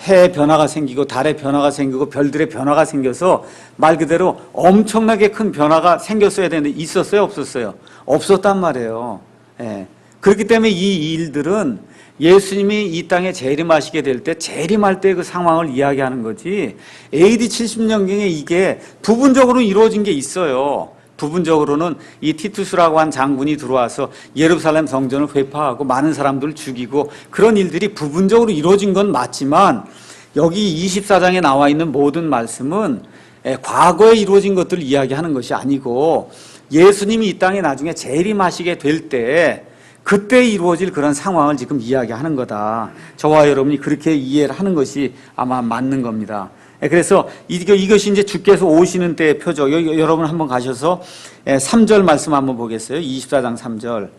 해의 변화가 생기고 달의 변화가 생기고 별들의 변화가 생겨서 말 그대로 엄청나게 큰 변화가 생겼어야 되는데 있었어요, 없었어요? 없었단 말이에요. 예. 그렇기 때문에 이 일들은 예수님이 이 땅에 재림하시게 될 때 재림할 때 그 상황을 이야기하는 거지, AD 70년경에 이게 부분적으로 이루어진 게 있어요. 부분적으로는 이 티투스라고 한 장군이 들어와서 예루살렘 성전을 회파하고 많은 사람들을 죽이고 그런 일들이 부분적으로 이루어진 건 맞지만, 여기 24장에 나와 있는 모든 말씀은 과거에 이루어진 것들을 이야기하는 것이 아니고 예수님이 이 땅에 나중에 재림하시게 될 때 그때 이루어질 그런 상황을 지금 이야기하는 거다. 저와 여러분이 그렇게 이해를 하는 것이 아마 맞는 겁니다. 그래서 이것이 이제 주께서 오시는 때의 표적. 여러분 한번 가셔서 3절 말씀 한번 보겠어요. 24장 3절.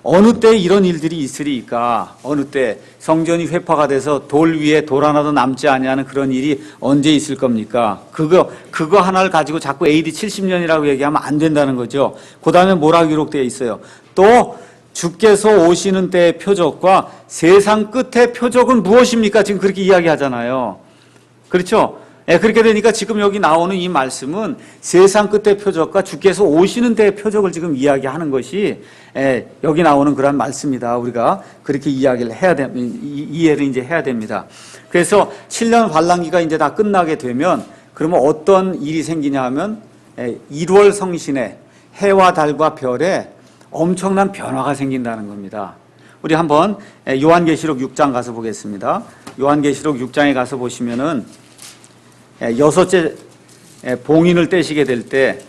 어느 때 이런 일들이 있으리까? 어느 때 성전이 회파가 돼서 돌 위에 돌 하나도 남지 아니하는 그런 일이 언제 있을 겁니까? 그거 하나를 가지고 자꾸 AD 70년이라고 얘기하면 안 된다는 거죠. 그 다음에 뭐라고 기록되어 있어요? 또 주께서 오시는 때의 표적과 세상 끝의 표적은 무엇입니까? 지금 그렇게 이야기하잖아요. 그렇죠? 그렇게 되니까 지금 여기 나오는 이 말씀은 세상 끝의 표적과 주께서 오시는 때의 표적을 지금 이야기하는 것이 여기 나오는 그런 말씀이다. 우리가 그렇게 이야기를 이해를 이제 해야 됩니다. 그래서 7년 환란기가 이제 다 끝나게 되면 그러면 어떤 일이 생기냐 하면 1월 성신에 해와 달과 별에 엄청난 변화가 생긴다는 겁니다. 우리 한번 요한계시록 6장 가서 보겠습니다. 요한계시록 6장에 가서 보시면은 여섯째 봉인을 떼시게 될 때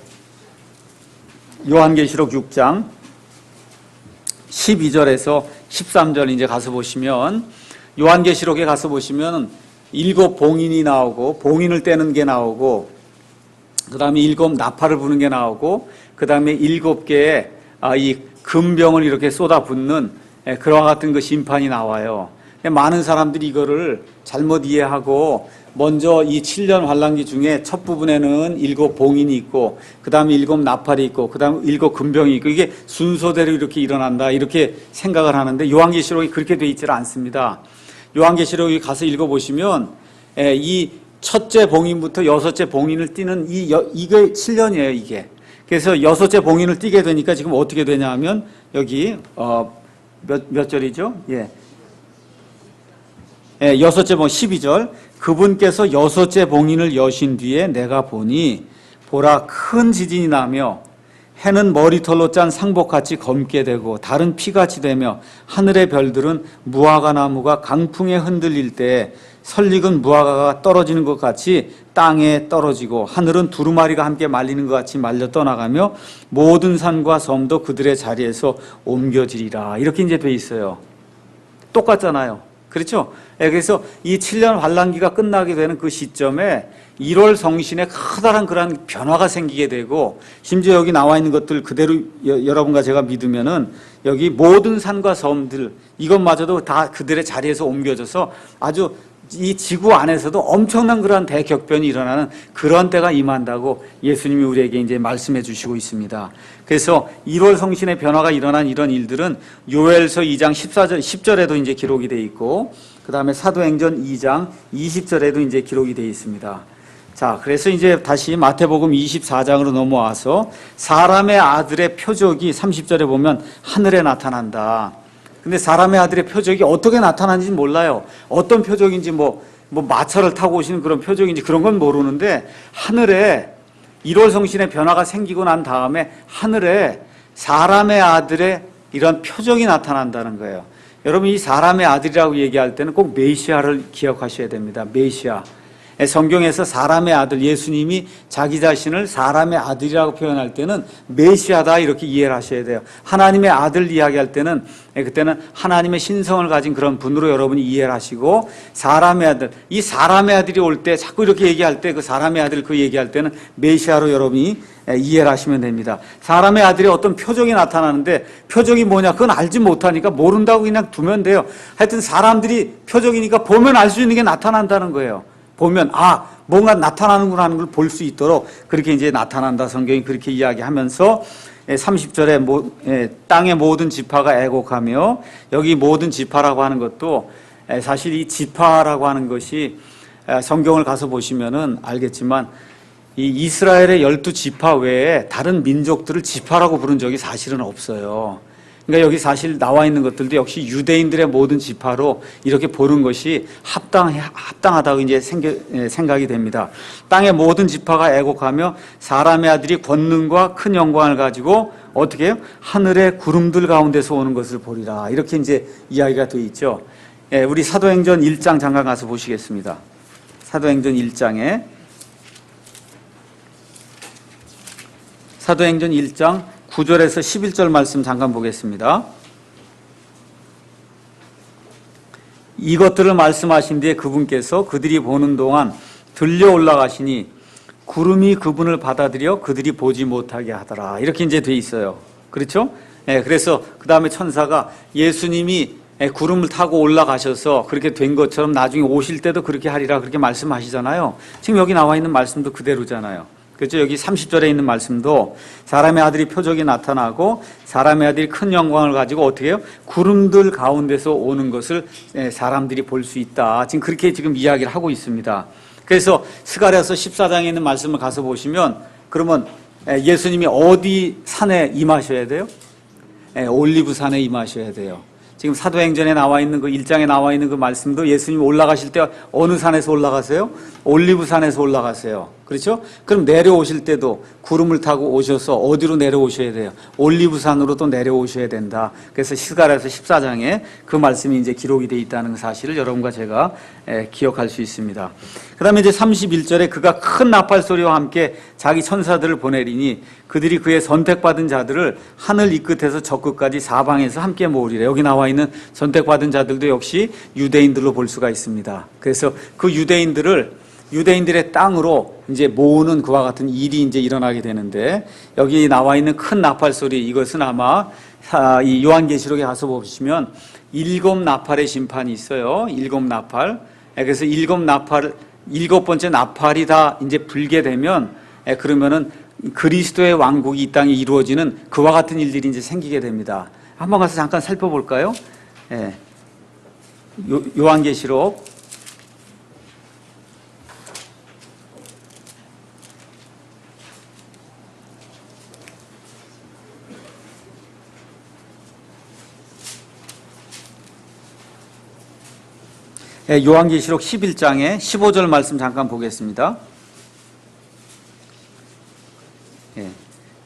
요한계시록 6장 12절에서 13절 이제 가서 보시면, 요한계시록에 가서 보시면 7 봉인이 나오고 봉인을 떼는 게 나오고, 그 다음에 7 나팔을 부는 게 나오고, 그 다음에 7개의 이 금병을 이렇게 쏟아붓는 그와 같은 그 심판이 나와요. 많은 사람들이 이거를 잘못 이해하고 먼저 이 7년 환란기 중에 첫 부분에는 7 봉인이 있고 그 다음에 7 나팔이 있고 그 다음에 7 금병이 있고 이게 순서대로 이렇게 일어난다 이렇게 생각을 하는데, 요한계시록이 그렇게 되어 있지 않습니다. 요한계시록에 가서 읽어보시면 이 첫째 봉인부터 여섯째 봉인을 띠는 이게 7년이에요 이게. 그래서 여섯째 봉인을 띠게 되니까 지금 어떻게 되냐 하면 여기 몇 절이죠? 여섯째 봉인 12절. 그분께서 여섯째 봉인을 여신 뒤에 내가 보니 보라 큰 지진이 나며 해는 머리털로 짠 상복같이 검게 되고 달은 피같이 되며 하늘의 별들은 무화과 나무가 강풍에 흔들릴 때 설익은 무화과가 떨어지는 것 같이 땅에 떨어지고 하늘은 두루마리가 함께 말리는 것 같이 말려 떠나가며 모든 산과 섬도 그들의 자리에서 옮겨지리라. 이렇게 이제 돼 있어요. 똑같잖아요. 그렇죠? 그래서 이 7년 환란기가 끝나게 되는 그 시점에 1월 성신에 커다란 그런 변화가 생기게 되고, 심지어 여기 나와 있는 것들 그대로 여러분과 제가 믿으면은 여기 모든 산과 섬들 이것마저도 다 그들의 자리에서 옮겨져서 아주 이 지구 안에서도 엄청난 그런 대격변이 일어나는 그런 때가 임한다고 예수님이 우리에게 이제 말씀해 주시고 있습니다. 그래서 1월 성신의 변화가 일어난 이런 일들은 요엘서 2장 10절에도 이제 기록이 되어 있고, 그 다음에 사도행전 2장 20절에도 이제 기록이 되어 있습니다. 자, 그래서 이제 다시 마태복음 24장으로 넘어와서 사람의 아들의 표적이 30절에 보면 하늘에 나타난다. 근데 사람의 아들의 표적이 어떻게 나타나는지 몰라요. 어떤 표적인지 뭐 마차를 타고 오시는 그런 표적인지 그런 건 모르는데, 하늘에 1월 성신의 변화가 생기고 난 다음에 하늘에 사람의 아들의 이런 표적이 나타난다는 거예요. 여러분, 이 사람의 아들이라고 얘기할 때는 꼭 메시아를 기억하셔야 됩니다. 메시아. 성경에서 사람의 아들, 예수님이 자기 자신을 사람의 아들이라고 표현할 때는 메시아다 이렇게 이해를 하셔야 돼요. 하나님의 아들 이야기할 때는 그때는 하나님의 신성을 가진 그런 분으로 여러분이 이해를 하시고, 사람의 아들, 이 사람의 아들이 올 때 자꾸 이렇게 얘기할 때 그 사람의 아들 그 얘기할 때는 메시아로 여러분이 이해를 하시면 됩니다. 사람의 아들이 어떤 표적이 나타나는데 표적이 뭐냐 그건 알지 못하니까 모른다고 그냥 두면 돼요. 하여튼 사람들이 표적이니까 보면 알 수 있는 게 나타난다는 거예요. 보면 뭔가 나타나는구나 하는 걸 볼 수 있도록 그렇게 이제 나타난다. 성경이 그렇게 이야기하면서 30절에 땅의 모든 지파가 애곡하며, 여기 모든 지파라고 하는 것도 사실 이 지파라고 하는 것이 성경을 가서 보시면은 알겠지만 이 이스라엘의 12지파 외에 다른 민족들을 지파라고 부른 적이 사실은 없어요. 그러니까 여기 사실 나와 있는 것들도 역시 유대인들의 모든 지파로 이렇게 보는 것이 합당하다고 이제 생각이 됩니다. 땅의 모든 지파가 애곡하며 사람의 아들이 권능과 큰 영광을 가지고 어떻게 해요? 하늘의 구름들 가운데서 오는 것을 보리라. 이렇게 이제 이야기가 되어 있죠. 우리 사도행전 1장 잠깐 가서 보시겠습니다. 사도행전 1장 9절에서 11절 말씀 잠깐 보겠습니다. 이것들을 말씀하신 뒤에 그분께서 그들이 보는 동안 들려 올라가시니 구름이 그분을 받아들여 그들이 보지 못하게 하더라. 이렇게 이제 돼 있어요. 그렇죠? 그래서 그 다음에 천사가 예수님이 구름을 타고 올라가셔서 그렇게 된 것처럼 나중에 오실 때도 그렇게 하리라 그렇게 말씀하시잖아요. 지금 여기 나와 있는 말씀도 그대로잖아요. 그렇죠? 여기 30절에 있는 말씀도 사람의 아들이 표적이 나타나고 사람의 아들이 큰 영광을 가지고 어떻게 해요? 구름들 가운데서 오는 것을 사람들이 볼 수 있다. 지금 그렇게 지금 이야기를 하고 있습니다. 그래서 스가랴서 14장에 있는 말씀을 가서 보시면 그러면 예수님이 어디 산에 임하셔야 돼요? 올리브 산에 임하셔야 돼요. 지금 사도행전에 나와 있는 그 1장에 나와 있는 그 말씀도 예수님이 올라가실 때 어느 산에서 올라가세요? 올리브 산에서 올라가세요. 그렇죠? 그럼 내려오실 때도 구름을 타고 오셔서 어디로 내려오셔야 돼요? 올리브 산으로 또 내려오셔야 된다. 그래서 스가랴서 14장에 그 말씀이 이제 기록이 되어 있다는 사실을 여러분과 제가 기억할 수 있습니다. 그 다음에 이제 31절에 그가 큰 나팔 소리와 함께 자기 천사들을 보내리니 그들이 그의 선택받은 자들을 하늘 이 끝에서 저 끝까지 사방에서 함께 모으리라. 여기 나와 있는 선택받은 자들도 역시 유대인들로 볼 수가 있습니다. 그래서 그 유대인들의 땅으로 이제 모으는 그와 같은 일이 이제 일어나게 되는데, 여기 나와 있는 큰 나팔 소리, 이것은 아마 이 요한계시록에 가서 보시면 7 나팔의 심판이 있어요. 7 나팔. 그래서 7번째 나팔이 다 이제 불게 되면 그러면은 그리스도의 왕국이 이 땅에 이루어지는 그와 같은 일들이 이제 생기게 됩니다. 한번 가서 잠깐 살펴볼까요? 요한계시록 요한계시록 11장에 15절 말씀 잠깐 보겠습니다.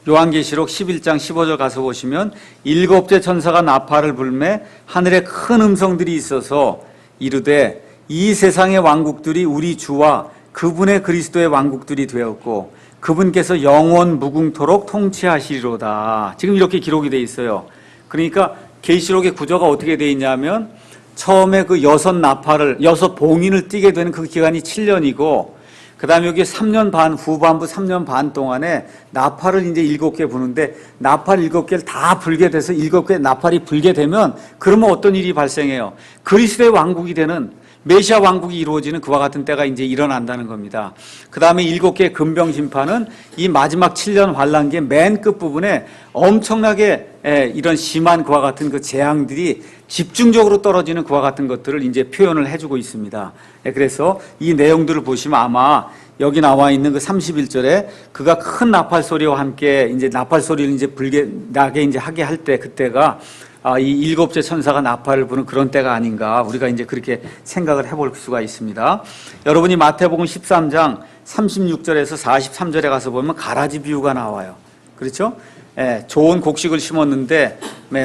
요한계시록 11장 15절 가서 보시면 7째 천사가 나팔을 불매 하늘에 큰 음성들이 있어서 이르되 이 세상의 왕국들이 우리 주와 그분의 그리스도의 왕국들이 되었고 그분께서 영원 무궁토록 통치하시리로다. 지금 이렇게 기록이 되어 있어요. 그러니까 계시록의 구조가 어떻게 되어 있냐면 처음에 그 6 봉인을 띠게 되는 그 기간이 7년이고 그 다음에 여기 3년 반, 후반부 3년 반 동안에 나팔을 이제 7개 부는데 나팔 7개를 다 불게 돼서 7개 나팔이 불게 되면 그러면 어떤 일이 발생해요? 그리스도의 왕국이 되는 메시아 왕국이 이루어지는 그와 같은 때가 이제 일어난다는 겁니다. 그 다음에 7개의 금병 심판은 이 마지막 7년 환란기의 맨 끝부분에 엄청나게 이런 심한 그와 같은 그 재앙들이 집중적으로 떨어지는 그와 같은 것들을 이제 표현을 해주고 있습니다. 그래서 이 내용들을 보시면 아마 여기 나와 있는 그 31절에 그가 큰 나팔 소리와 함께 이제 나팔 소리를 이제 나게 이제 하게 할 때 그때가 이 7째 천사가 나팔을 부는 그런 때가 아닌가 우리가 이제 그렇게 생각을 해볼 수가 있습니다. 여러분이 마태복음 13장 36절에서 43절에 가서 보면 가라지 비유가 나와요. 그렇죠? 좋은 곡식을 심었는데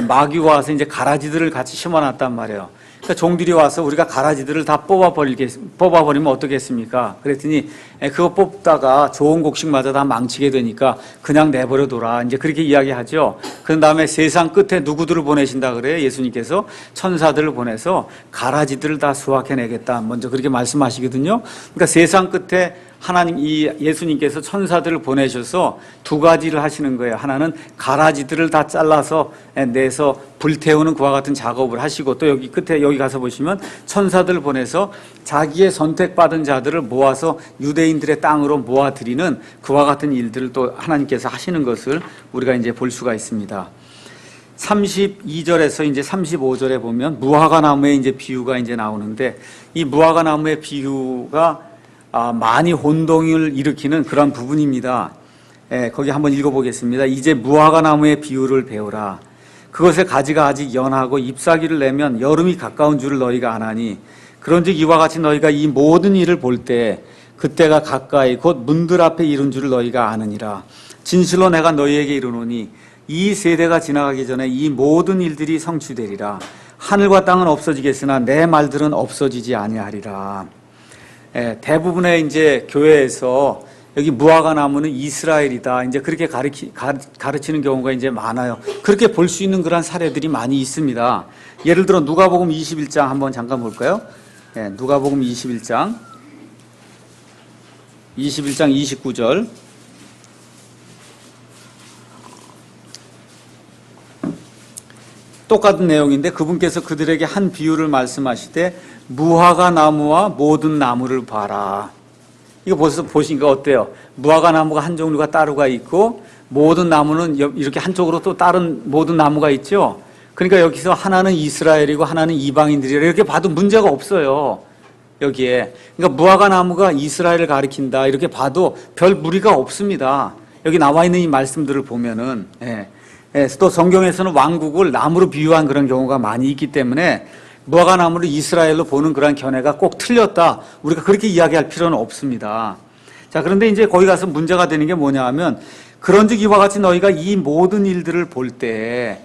마귀가 와서 이제 가라지들을 같이 심어놨단 말이에요. 그러니까 종들이 와서 우리가 가라지들을 다 뽑아버리면 어떻겠습니까? 그랬더니 그거 뽑다가 좋은 곡식마저 다 망치게 되니까 그냥 내버려둬라. 이제 그렇게 이야기하죠. 그런 다음에 세상 끝에 누구들을 보내신다 그래요? 예수님께서 천사들을 보내서 가라지들을 다 수확해내겠다. 먼저 그렇게 말씀하시거든요. 그러니까 세상 끝에 예수님께서 천사들을 보내셔서 2가지를 하시는 거예요. 하나는 가라지들을 다 잘라서 내서 불태우는 그와 같은 작업을 하시고 또 여기 끝에 여기 가서 보시면 천사들 보내서 자기의 선택받은 자들을 모아서 유대인들의 땅으로 모아들이는 그와 같은 일들을 또 하나님께서 하시는 것을 우리가 이제 볼 수가 있습니다. 32절에서 이제 35절에 보면 무화과 나무의 이제 비유가 이제 나오는데 이 무화과 나무의 비유가 많이 혼동을 일으키는 그런 부분입니다. 거기 한번 읽어보겠습니다. 이제 무화과 나무의 비유를 배우라. 그것의 가지가 아직 연하고 잎사귀를 내면 여름이 가까운 줄을 너희가 아나니 그런즉 이와 같이 너희가 이 모든 일을 볼 때 그때가 가까이 곧 문들 앞에 이른 줄을 너희가 아느니라. 진실로 내가 너희에게 이르노니 이 세대가 지나가기 전에 이 모든 일들이 성취되리라. 하늘과 땅은 없어지겠으나 내 말들은 없어지지 아니하리라. 대부분의 이제 교회에서 여기 무화과 나무는 이스라엘이다. 이제 그렇게 가르치는 경우가 이제 많아요. 그렇게 볼 수 있는 그런 사례들이 많이 있습니다. 예를 들어 누가복음 21장 한번 잠깐 볼까요? 누가복음 21장 29절. 똑같은 내용인데 그분께서 그들에게 한 비유를 말씀하시되 무화과 나무와 모든 나무를 봐라. 이거 벌써 보시니까 어때요? 무화과 나무가 한 종류가 따로가 있고 모든 나무는 이렇게 한쪽으로 또 다른 모든 나무가 있죠. 그러니까 여기서 하나는 이스라엘이고 하나는 이방인들이라 이렇게 봐도 문제가 없어요. 여기에. 그러니까 무화과 나무가 이스라엘을 가리킨다 이렇게 봐도 별 무리가 없습니다. 여기 나와 있는 이 말씀들을 보면은. 또 성경에서는 왕국을 나무로 비유한 그런 경우가 많이 있기 때문에 무화과 나무를 이스라엘로 보는 그런 견해가 꼭 틀렸다. 우리가 그렇게 이야기할 필요는 없습니다. 자, 그런데 이제 거기 가서 문제가 되는 게 뭐냐 하면 그런즉 이와 같이 너희가 이 모든 일들을 볼 때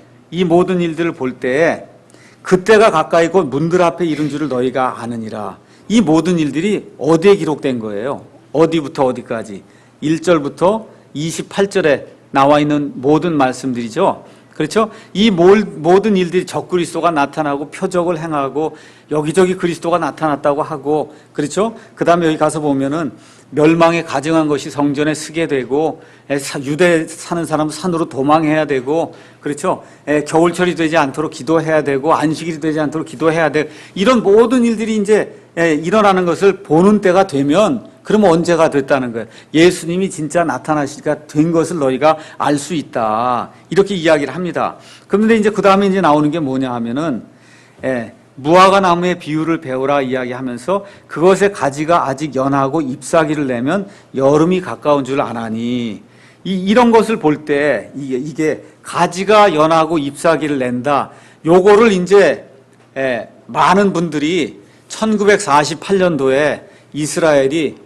그때가 가까이 곧 문들 앞에 이른 줄을 너희가 아느니라. 이 모든 일들이 어디에 기록된 거예요? 어디부터 어디까지? 1절부터 28절에 나와 있는 모든 말씀들이죠. 그렇죠? 이 모든 일들이 적그리스도가 나타나고 표적을 행하고 여기저기 그리스도가 나타났다고 하고 그렇죠? 그 다음에 여기 가서 보면은 멸망에 가증한 것이 성전에 서게 되고 유대에 사는 사람은 산으로 도망해야 되고 그렇죠? 겨울철이 되지 않도록 기도해야 되고 안식일이 되지 않도록 기도해야 되고 이런 모든 일들이 이제 일어나는 것을 보는 때가 되면 그러면 언제가 됐다는 거예요? 예수님이 진짜 나타나시가 된 것을 너희가 알 수 있다. 이렇게 이야기를 합니다. 그런데 이제 그 다음에 이제 나오는 게 뭐냐 하면은, 무화과 나무의 비유를 배우라 이야기하면서 그것의 가지가 아직 연하고 잎사귀를 내면 여름이 가까운 줄 아나니 이런 것을 볼 때 이게 가지가 연하고 잎사귀를 낸다. 요거를 이제 많은 분들이 1948년도에 이스라엘이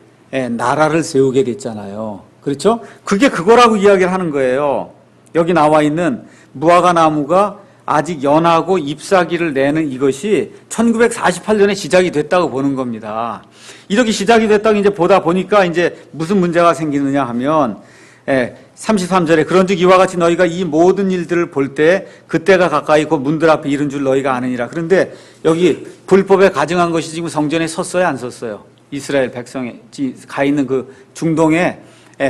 나라를 세우게 됐잖아요. 그렇죠? 그게 그거라고 이야기를 하는 거예요. 여기 나와 있는 무화과 나무가 아직 연하고 잎사귀를 내는 이것이 1948년에 시작이 됐다고 보는 겁니다. 이렇게 시작이 됐다고 이제 보다 보니까 이제 무슨 문제가 생기느냐 하면 33절에 그런즉 이와 같이 너희가 이 모든 일들을 볼 때 그때가 가까이 곧 문들 앞에 이른 줄 너희가 아느니라. 그런데 여기 불법에 가증한 것이 지금 성전에 섰어요, 안 섰어요? 이스라엘 백성에 가 있는 그 중동에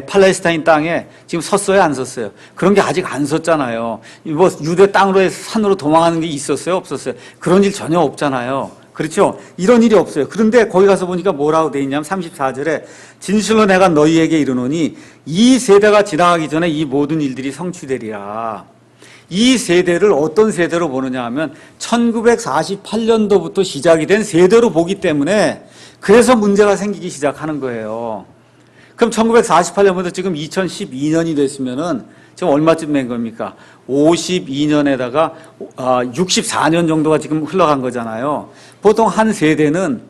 팔레스타인 땅에 지금 섰어요, 안 섰어요? 그런 게 아직 안 섰잖아요. 뭐 유대 땅으로 해서 산으로 도망하는 게 있었어요, 없었어요? 그런 일 전혀 없잖아요. 그렇죠? 이런 일이 없어요. 그런데 거기 가서 보니까 뭐라고 돼 있냐면 34절에 진실로 내가 너희에게 이르노니 이 세대가 지나가기 전에 이 모든 일들이 성취되리라. 이 세대를 어떤 세대로 보느냐 하면 1948년도부터 시작이 된 세대로 보기 때문에 그래서 문제가 생기기 시작하는 거예요. 그럼 1948년부터 지금 2012년이 됐으면은 지금 얼마쯤 된 겁니까? 52년에다가 64년 정도가 지금 흘러간 거잖아요. 보통 한 세대는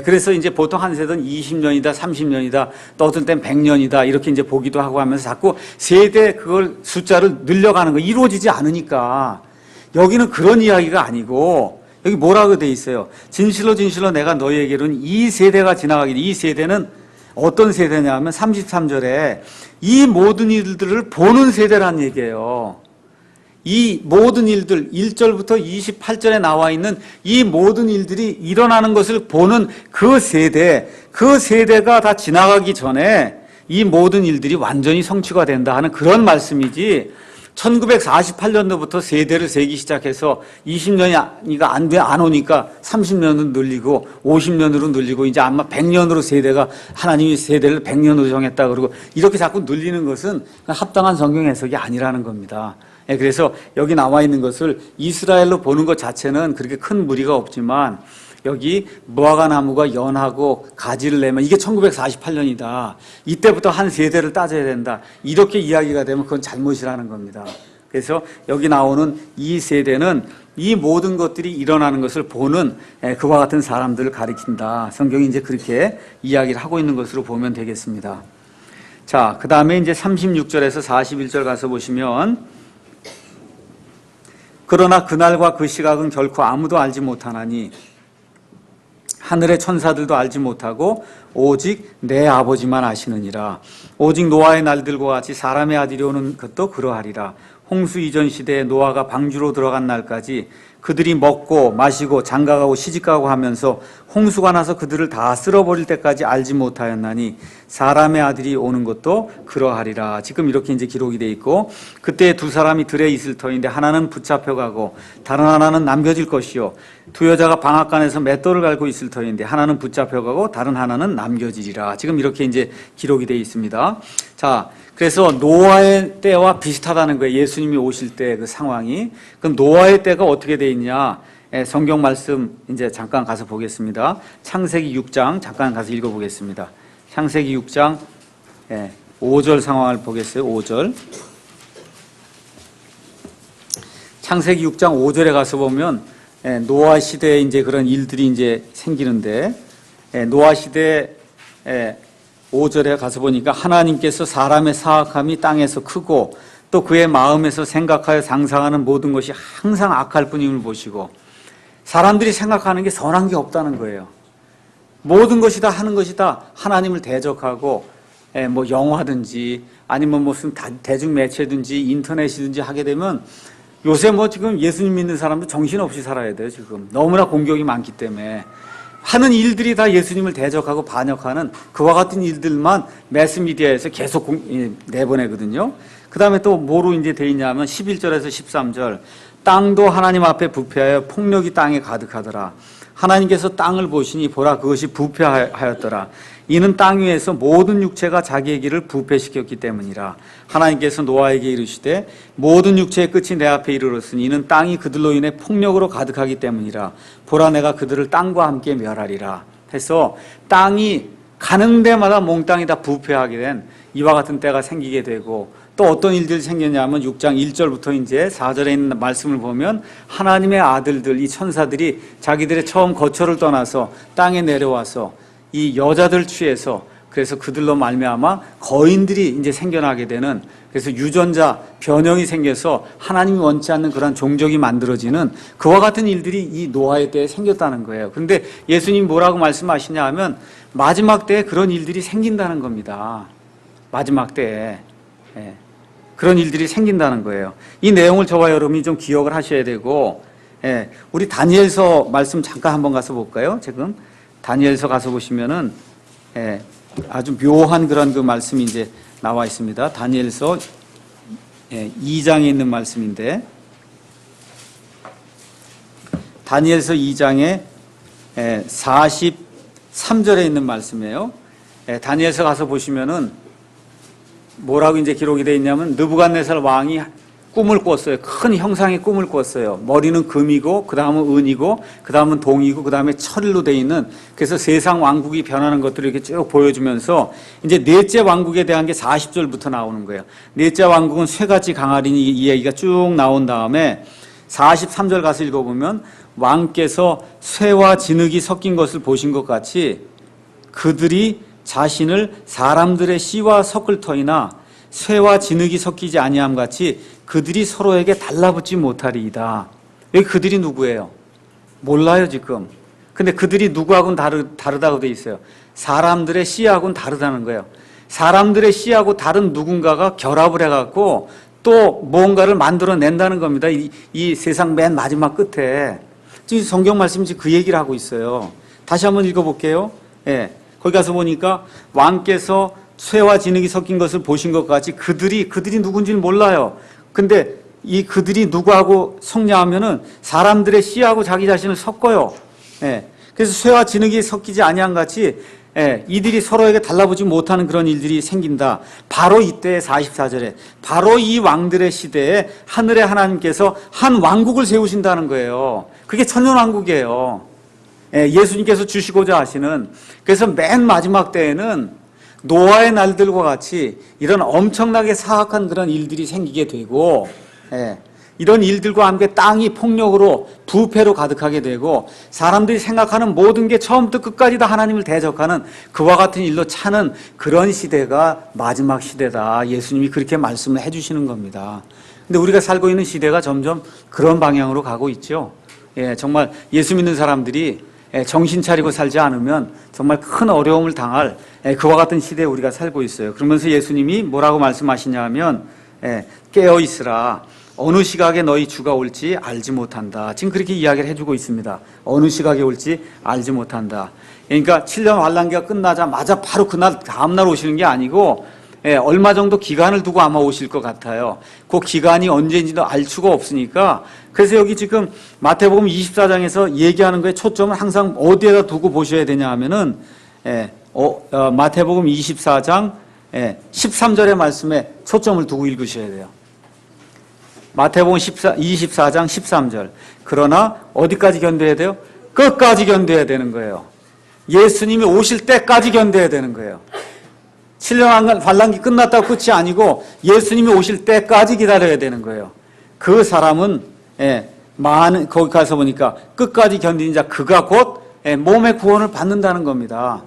그래서 이제 보통 한 세대는 20년이다, 30년이다, 또 어떤 때는 100년이다 이렇게 이제 보기도 하고 하면서 자꾸 세대 그걸 숫자를 늘려가는 거 이루어지지 않으니까 여기는 그런 이야기가 아니고 여기 뭐라고 돼 있어요? 진실로 진실로 내가 너희에게는 이 세대가 지나가기 이 세대는 어떤 세대냐 하면 33절에 이 모든 일들을 보는 세대란 얘기예요. 이 모든 일들 1절부터 28절에 나와 있는 이 모든 일들이 일어나는 것을 보는 그 세대가 다 지나가기 전에 이 모든 일들이 완전히 성취가 된다 하는 그런 말씀이지 1948년도부터 세대를 세기 시작해서 20년이 안 오니까 30년으로 늘리고 50년으로 늘리고 이제 아마 100년으로 세대가 하나님이 세대를 100년으로 정했다 그러고 이렇게 자꾸 늘리는 것은 합당한 성경 해석이 아니라는 겁니다. 그래서 여기 나와 있는 것을 이스라엘로 보는 것 자체는 그렇게 큰 무리가 없지만 여기 무화과 나무가 연하고 가지를 내면 이게 1948년이다. 이때부터 한 세대를 따져야 된다. 이렇게 이야기가 되면 그건 잘못이라는 겁니다. 그래서 여기 나오는 이 세대는 이 모든 것들이 일어나는 것을 보는 그와 같은 사람들을 가리킨다. 성경이 이제 그렇게 이야기를 하고 있는 것으로 보면 되겠습니다. 자, 그 다음에 이제 36절에서 41절 가서 보시면 그러나 그날과 그 시각은 결코 아무도 알지 못하나니 하늘의 천사들도 알지 못하고 오직 내 아버지만 아시느니라. 오직 노아의 날들과 같이 사람의 아들이 오는 것도 그러하리라. 홍수 이전 시대에 노아가 방주로 들어간 날까지 그들이 먹고 마시고 장가가고 시집가고 하면서 홍수가 나서 그들을 다 쓸어버릴 때까지 알지 못하였나니 사람의 아들이 오는 것도 그러하리라. 지금 이렇게 이제 기록이 돼 있고 그때 두 사람이 들에 있을 터인데 하나는 붙잡혀가고 다른 하나는 남겨질 것이요 두 여자가 방앗간에서 맷돌을 갈고 있을 터인데 하나는 붙잡혀가고 다른 하나는 남겨지리라. 지금 이렇게 이제 기록이 돼 있습니다. 자, 그래서 노아의 때와 비슷하다는 거예요. 예수님이 오실 때 그 상황이. 그럼 노아의 때가 어떻게 돼 있냐? 성경 말씀 이제 잠깐 가서 보겠습니다. 창세기 6장 잠깐 가서 읽어보겠습니다. 창세기 6장 5절 상황을 보겠어요. 5절. 창세기 6장 5절에 가서 보면 노아 시대에 이제 그런 일들이 이제 생기는데 노아 시대 5절에 가서 보니까 하나님께서 사람의 사악함이 땅에서 크고 또 그의 마음에서 생각하여 상상하는 모든 것이 항상 악할 뿐임을 보시고 사람들이 생각하는 게 선한 게 없다는 거예요. 모든 것이 다 하는 것이 다 하나님을 대적하고 뭐 영화든지 아니면 무슨 대중매체든지 인터넷이든지 하게 되면 요새 뭐 지금 예수님 믿는 사람도 정신없이 살아야 돼요. 지금 너무나 공격이 많기 때문에 하는 일들이 다 예수님을 대적하고 반역하는 그와 같은 일들만 매스미디어에서 계속 내보내거든요. 그 다음에 또 뭐로 이제 돼 있냐면 11절에서 13절 땅도 하나님 앞에 부패하여 폭력이 땅에 가득하더라. 하나님께서 땅을 보시니 보라 그것이 부패하였더라. 이는 땅 위에서 모든 육체가 자기의 길을 부패시켰기 때문이라. 하나님께서 노아에게 이르시되 모든 육체의 끝이 내 앞에 이르렀으니 이는 땅이 그들로 인해 폭력으로 가득하기 때문이라. 보라 내가 그들을 땅과 함께 멸하리라. 해서 땅이 가는 데마다 몽땅이 다 부패하게 된 이와 같은 때가 생기게 되고 또 어떤 일들이 생겼냐면 6장 1절부터 이제 4절에 있는 말씀을 보면 하나님의 아들들 이 천사들이 자기들의 처음 거처를 떠나서 땅에 내려와서 이 여자들 취해서 그래서 그들로 말미암아 거인들이 이제 생겨나게 되는 그래서 유전자 변형이 생겨서 하나님이 원치 않는 그런 종족이 만들어지는 그와 같은 일들이 이 노아의 때에 생겼다는 거예요. 그런데 예수님 뭐라고 말씀하시냐 하면 마지막 때에 그런 일들이 생긴다는 겁니다. 마지막 때에 그런 일들이 생긴다는 거예요. 이 내용을 저와 여러분이 좀 기억을 하셔야 되고 우리 다니엘서 말씀 잠깐 한번 가서 볼까요? 지금 다니엘서 가서 보시면은 아주 묘한 그런 그 말씀이 이제 나와 있습니다. 다니엘서 2장에 있는 말씀인데 다니엘서 2장에 43절에 있는 말씀이에요. 다니엘서 가서 보시면은 뭐라고 이제 기록이 되어 있냐면 느부갓네살 왕이 꿈을 꿨어요. 큰 형상의 꿈을 꿨어요. 머리는 금이고 그 다음은 은이고 그 다음은 동이고 그 다음에 철로 되어 있는 그래서 세상 왕국이 변하는 것들을 이렇게 쭉 보여주면서 이제 넷째 왕국에 대한 게 40절부터 나오는 거예요. 넷째 왕국은 쇠같이 강하리니 이 얘기가 쭉 나온 다음에 43절 가서 읽어보면 왕께서 쇠와 진흙이 섞인 것을 보신 것 같이 그들이 자신을 사람들의 씨와 섞을 터이나 쇠와 진흙이 섞이지 아니함 같이 그들이 서로에게 달라붙지 못하리이다. 여기 그들이 누구예요? 몰라요 지금. 근데 그들이 누구하고는 다르다고 돼 있어요. 사람들의 씨하고는 다르다는 거예요. 사람들의 씨하고 다른 누군가가 결합을 해갖고 또 뭔가를 만들어낸다는 겁니다. 이 세상 맨 마지막 끝에. 지금 성경 말씀이 그 얘기를 하고 있어요. 다시 한번 읽어볼게요. 거기 가서 보니까 왕께서 쇠와 진흙이 섞인 것을 보신 것 같이 그들이 누군지는 몰라요. 근데 이 그들이 누구하고 섞냐하면은 사람들의 씨하고 자기 자신을 섞어요. 예. 그래서 쇠와 진흙이 섞이지 아니한 같이 이들이 서로에게 달라붙지 못하는 그런 일들이 생긴다. 바로 이때 44절에 바로 이 왕들의 시대에 하늘의 하나님께서 한 왕국을 세우신다는 거예요. 그게 천년왕국이에요. 예수님께서 주시고자 하시는. 그래서 맨 마지막 때에는 노아의 날들과 같이 이런 엄청나게 사악한 그런 일들이 생기게 되고, 이런 일들과 함께 땅이 폭력으로 부패로 가득하게 되고 사람들이 생각하는 모든 게 처음부터 끝까지 다 하나님을 대적하는 그와 같은 일로 차는 그런 시대가 마지막 시대다. 예수님이 그렇게 말씀을 해주시는 겁니다. 근데 우리가 살고 있는 시대가 점점 그런 방향으로 가고 있죠. 정말 예수 믿는 사람들이 정신 차리고 살지 않으면 정말 큰 어려움을 당할 그와 같은 시대에 우리가 살고 있어요. 그러면서 예수님이 뭐라고 말씀하시냐 하면 깨어 있으라. 어느 시각에 너희 주가 올지 알지 못한다. 지금 그렇게 이야기를 해주고 있습니다. 어느 시각에 올지 알지 못한다. 그러니까 7년 환란기가 끝나자마자 바로 그날 다음날 오시는 게 아니고 얼마 정도 기간을 두고 아마 오실 것 같아요. 그 기간이 언제인지도 알 수가 없으니까. 그래서 여기 지금 마태복음 24장에서 얘기하는 거에 초점을 항상 어디에다 두고 보셔야 되냐 하면은 마태복음 24장 13절의 말씀에 초점을 두고 읽으셔야 돼요. 마태복음 24장 13절. 그러나 어디까지 견뎌야 돼요? 끝까지 견뎌야 되는 거예요. 예수님이 오실 때까지 견뎌야 되는 거예요. 7년 환란기 끝났다고 끝이 아니고 예수님이 오실 때까지 기다려야 되는 거예요. 그 사람은 거기 가서 보니까 끝까지 견디는 자 그가 곧 몸의 구원을 받는다는 겁니다.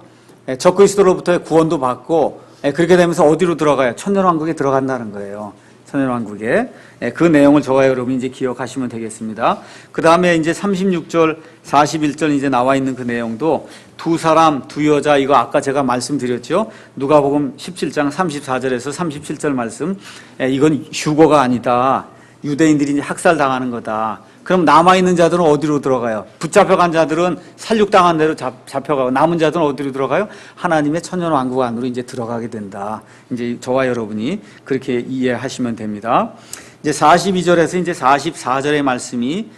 적그리스도로부터의 구원도 받고 그렇게 되면서 어디로 들어가요? 천년왕국에 들어간다는 거예요. 천년왕국에. 그 내용을 저와 여러분이 이제 기억하시면 되겠습니다. 그 다음에 이제 36절, 41절 이제 나와 있는 그 내용도 두 사람, 두 여자, 이거 아까 제가 말씀드렸죠. 누가복음 17장 34절에서 37절 말씀. 이건 휴거가 아니다. 유대인들이 이제 학살당하는 거다. 그럼 남아있는 자들은 어디로 들어가요? 붙잡혀간 자들은 살육당한 대로 잡혀가고 남은 자들은 어디로 들어가요? 하나님의 천년왕국 안으로 이제 들어가게 된다. 이제 저와 여러분이 그렇게 이해하시면 됩니다. 이제 42절에서 이제 44절의 말씀이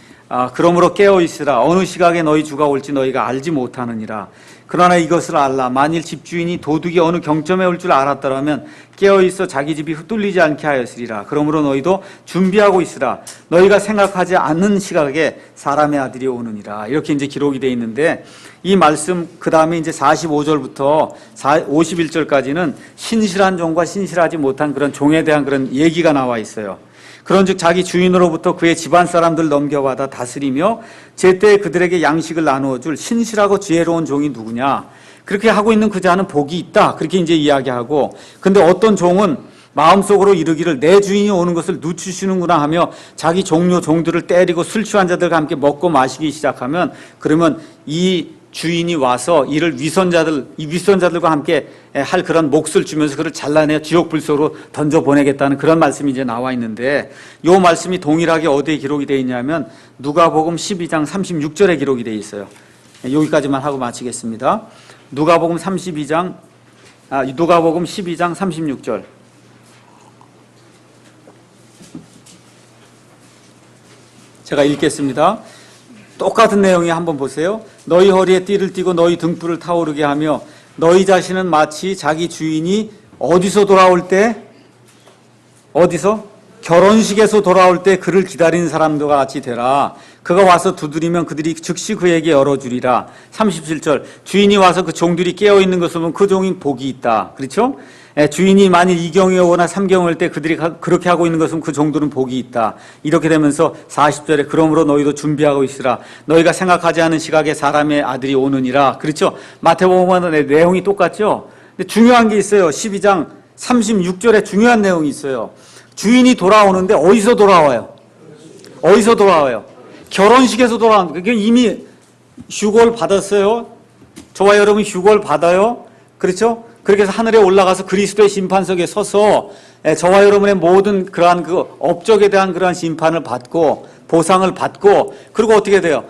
그러므로 깨어 있으라. 어느 시각에 너희 주가 올지 너희가 알지 못하느니라. 그러나 이것을 알라. 만일 집주인이 도둑이 어느 경점에 올 줄 알았더라면 깨어 있어 자기 집이 흩뚫리지 않게 하였으리라. 그러므로 너희도 준비하고 있으라. 너희가 생각하지 않는 시각에 사람의 아들이 오느니라. 이렇게 이제 기록이 되어 있는데 이 말씀 그 다음에 이제 45절부터 51절까지는 신실한 종과 신실하지 못한 그런 종에 대한 그런 얘기가 나와 있어요. 그런즉 자기 주인으로부터 그의 집안 사람들 넘겨받아 다스리며 제때 그들에게 양식을 나누어 줄 신실하고 지혜로운 종이 누구냐? 그렇게 하고 있는 그 자는 복이 있다. 그렇게 이제 이야기하고, 근데 어떤 종은 마음속으로 이르기를 내 주인이 오는 것을 늦추시는구나 하며 자기 종료 종들을 때리고 술 취한 자들과 함께 먹고 마시기 시작하면, 그러면 이 주인이 와서 이를 윗선자들과 함께 할 그런 몫을 주면서 그를 잘라내 지옥 불속으로 던져 보내겠다는 그런 말씀이 이제 나와 있는데, 이 말씀이 동일하게 어디에 기록이 되어 있냐면 누가복음 12장 36절에 기록이 되어 있어요. 여기까지만 하고 마치겠습니다. 누가복음 12장 36절. 제가 읽겠습니다. 똑같은 내용이 한번 보세요. 너희 허리에 띠를 띠고 너희 등불을 타오르게 하며 너희 자신은 마치 자기 주인이 어디서 돌아올 때, 어디서? 결혼식에서 돌아올 때 그를 기다리는 사람들과 같이 되라. 그가 와서 두드리면 그들이 즉시 그에게 열어주리라. 37절. 주인이 와서 그 종들이 깨어있는 것을 보면 그 종이 복이 있다. 그렇죠? 주인이 만일 2경에 오거나 3경에 올 때 그들이 그렇게 하고 있는 것은 그 종들은 복이 있다. 이렇게 되면서 40절에 그러므로 너희도 준비하고 있으라. 너희가 생각하지 않은 시각에 사람의 아들이 오느니라. 그렇죠? 마태복음과는 내용이 똑같죠? 근데 중요한 게 있어요. 12장 36절에 중요한 내용이 있어요. 주인이 돌아오는데 어디서 돌아와요? 어디서 돌아와요? 결혼식에서 돌아오는 거예요. 이미 휴거를 받았어요. 저와 여러분 휴거를 받아요. 그렇죠? 그렇게 해서 하늘에 올라가서 그리스도의 심판석에 서서 저와 여러분의 모든 그러한 그 업적에 대한 그러한 심판을 받고 보상을 받고, 그리고 어떻게 돼요?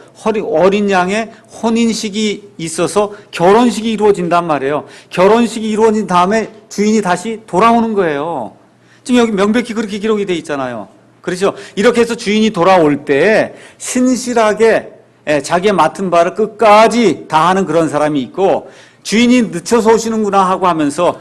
어린 양의 혼인식이 있어서 결혼식이 이루어진단 말이에요. 결혼식이 이루어진 다음에 주인이 다시 돌아오는 거예요. 지금 여기 명백히 그렇게 기록이 돼 있잖아요. 그렇죠? 이렇게 해서 주인이 돌아올 때 신실하게 자기의 맡은 바를 끝까지 다하는 그런 사람이 있고, 주인이 늦춰서 오시는구나 하고 하면서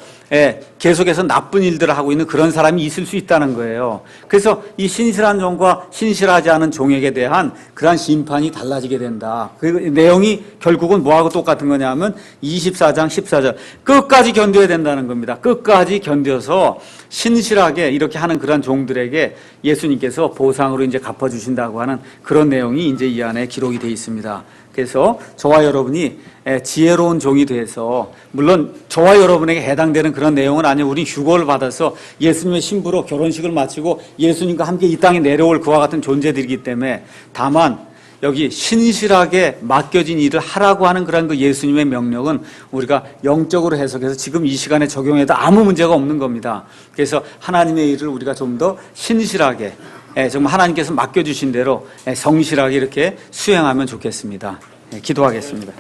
계속해서 나쁜 일들을 하고 있는 그런 사람이 있을 수 있다는 거예요. 그래서 이 신실한 종과 신실하지 않은 종에게 대한 그러한 심판이 달라지게 된다. 그 내용이 결국은 뭐하고 똑같은 거냐면 24장 14절 끝까지 견뎌야 된다는 겁니다. 끝까지 견뎌서 신실하게 이렇게 하는 그런 종들에게 예수님께서 보상으로 이제 갚아주신다고 하는 그런 내용이 이제 이 안에 기록이 되어 있습니다. 그래서 저와 여러분이 지혜로운 종이 돼서, 물론 저와 여러분에게 해당되는 그런 내용은 아니에요. 우리 휴거를 받아서 예수님의 신부로 결혼식을 마치고 예수님과 함께 이 땅에 내려올 그와 같은 존재들이기 때문에, 다만 여기 신실하게 맡겨진 일을 하라고 하는 그런 그 예수님의 명령은 우리가 영적으로 해석해서 지금 이 시간에 적용해도 아무 문제가 없는 겁니다. 그래서 하나님의 일을 우리가 좀 더 신실하게, 정말 하나님께서 맡겨주신 대로 성실하게 이렇게 수행하면 좋겠습니다. 기도하겠습니다.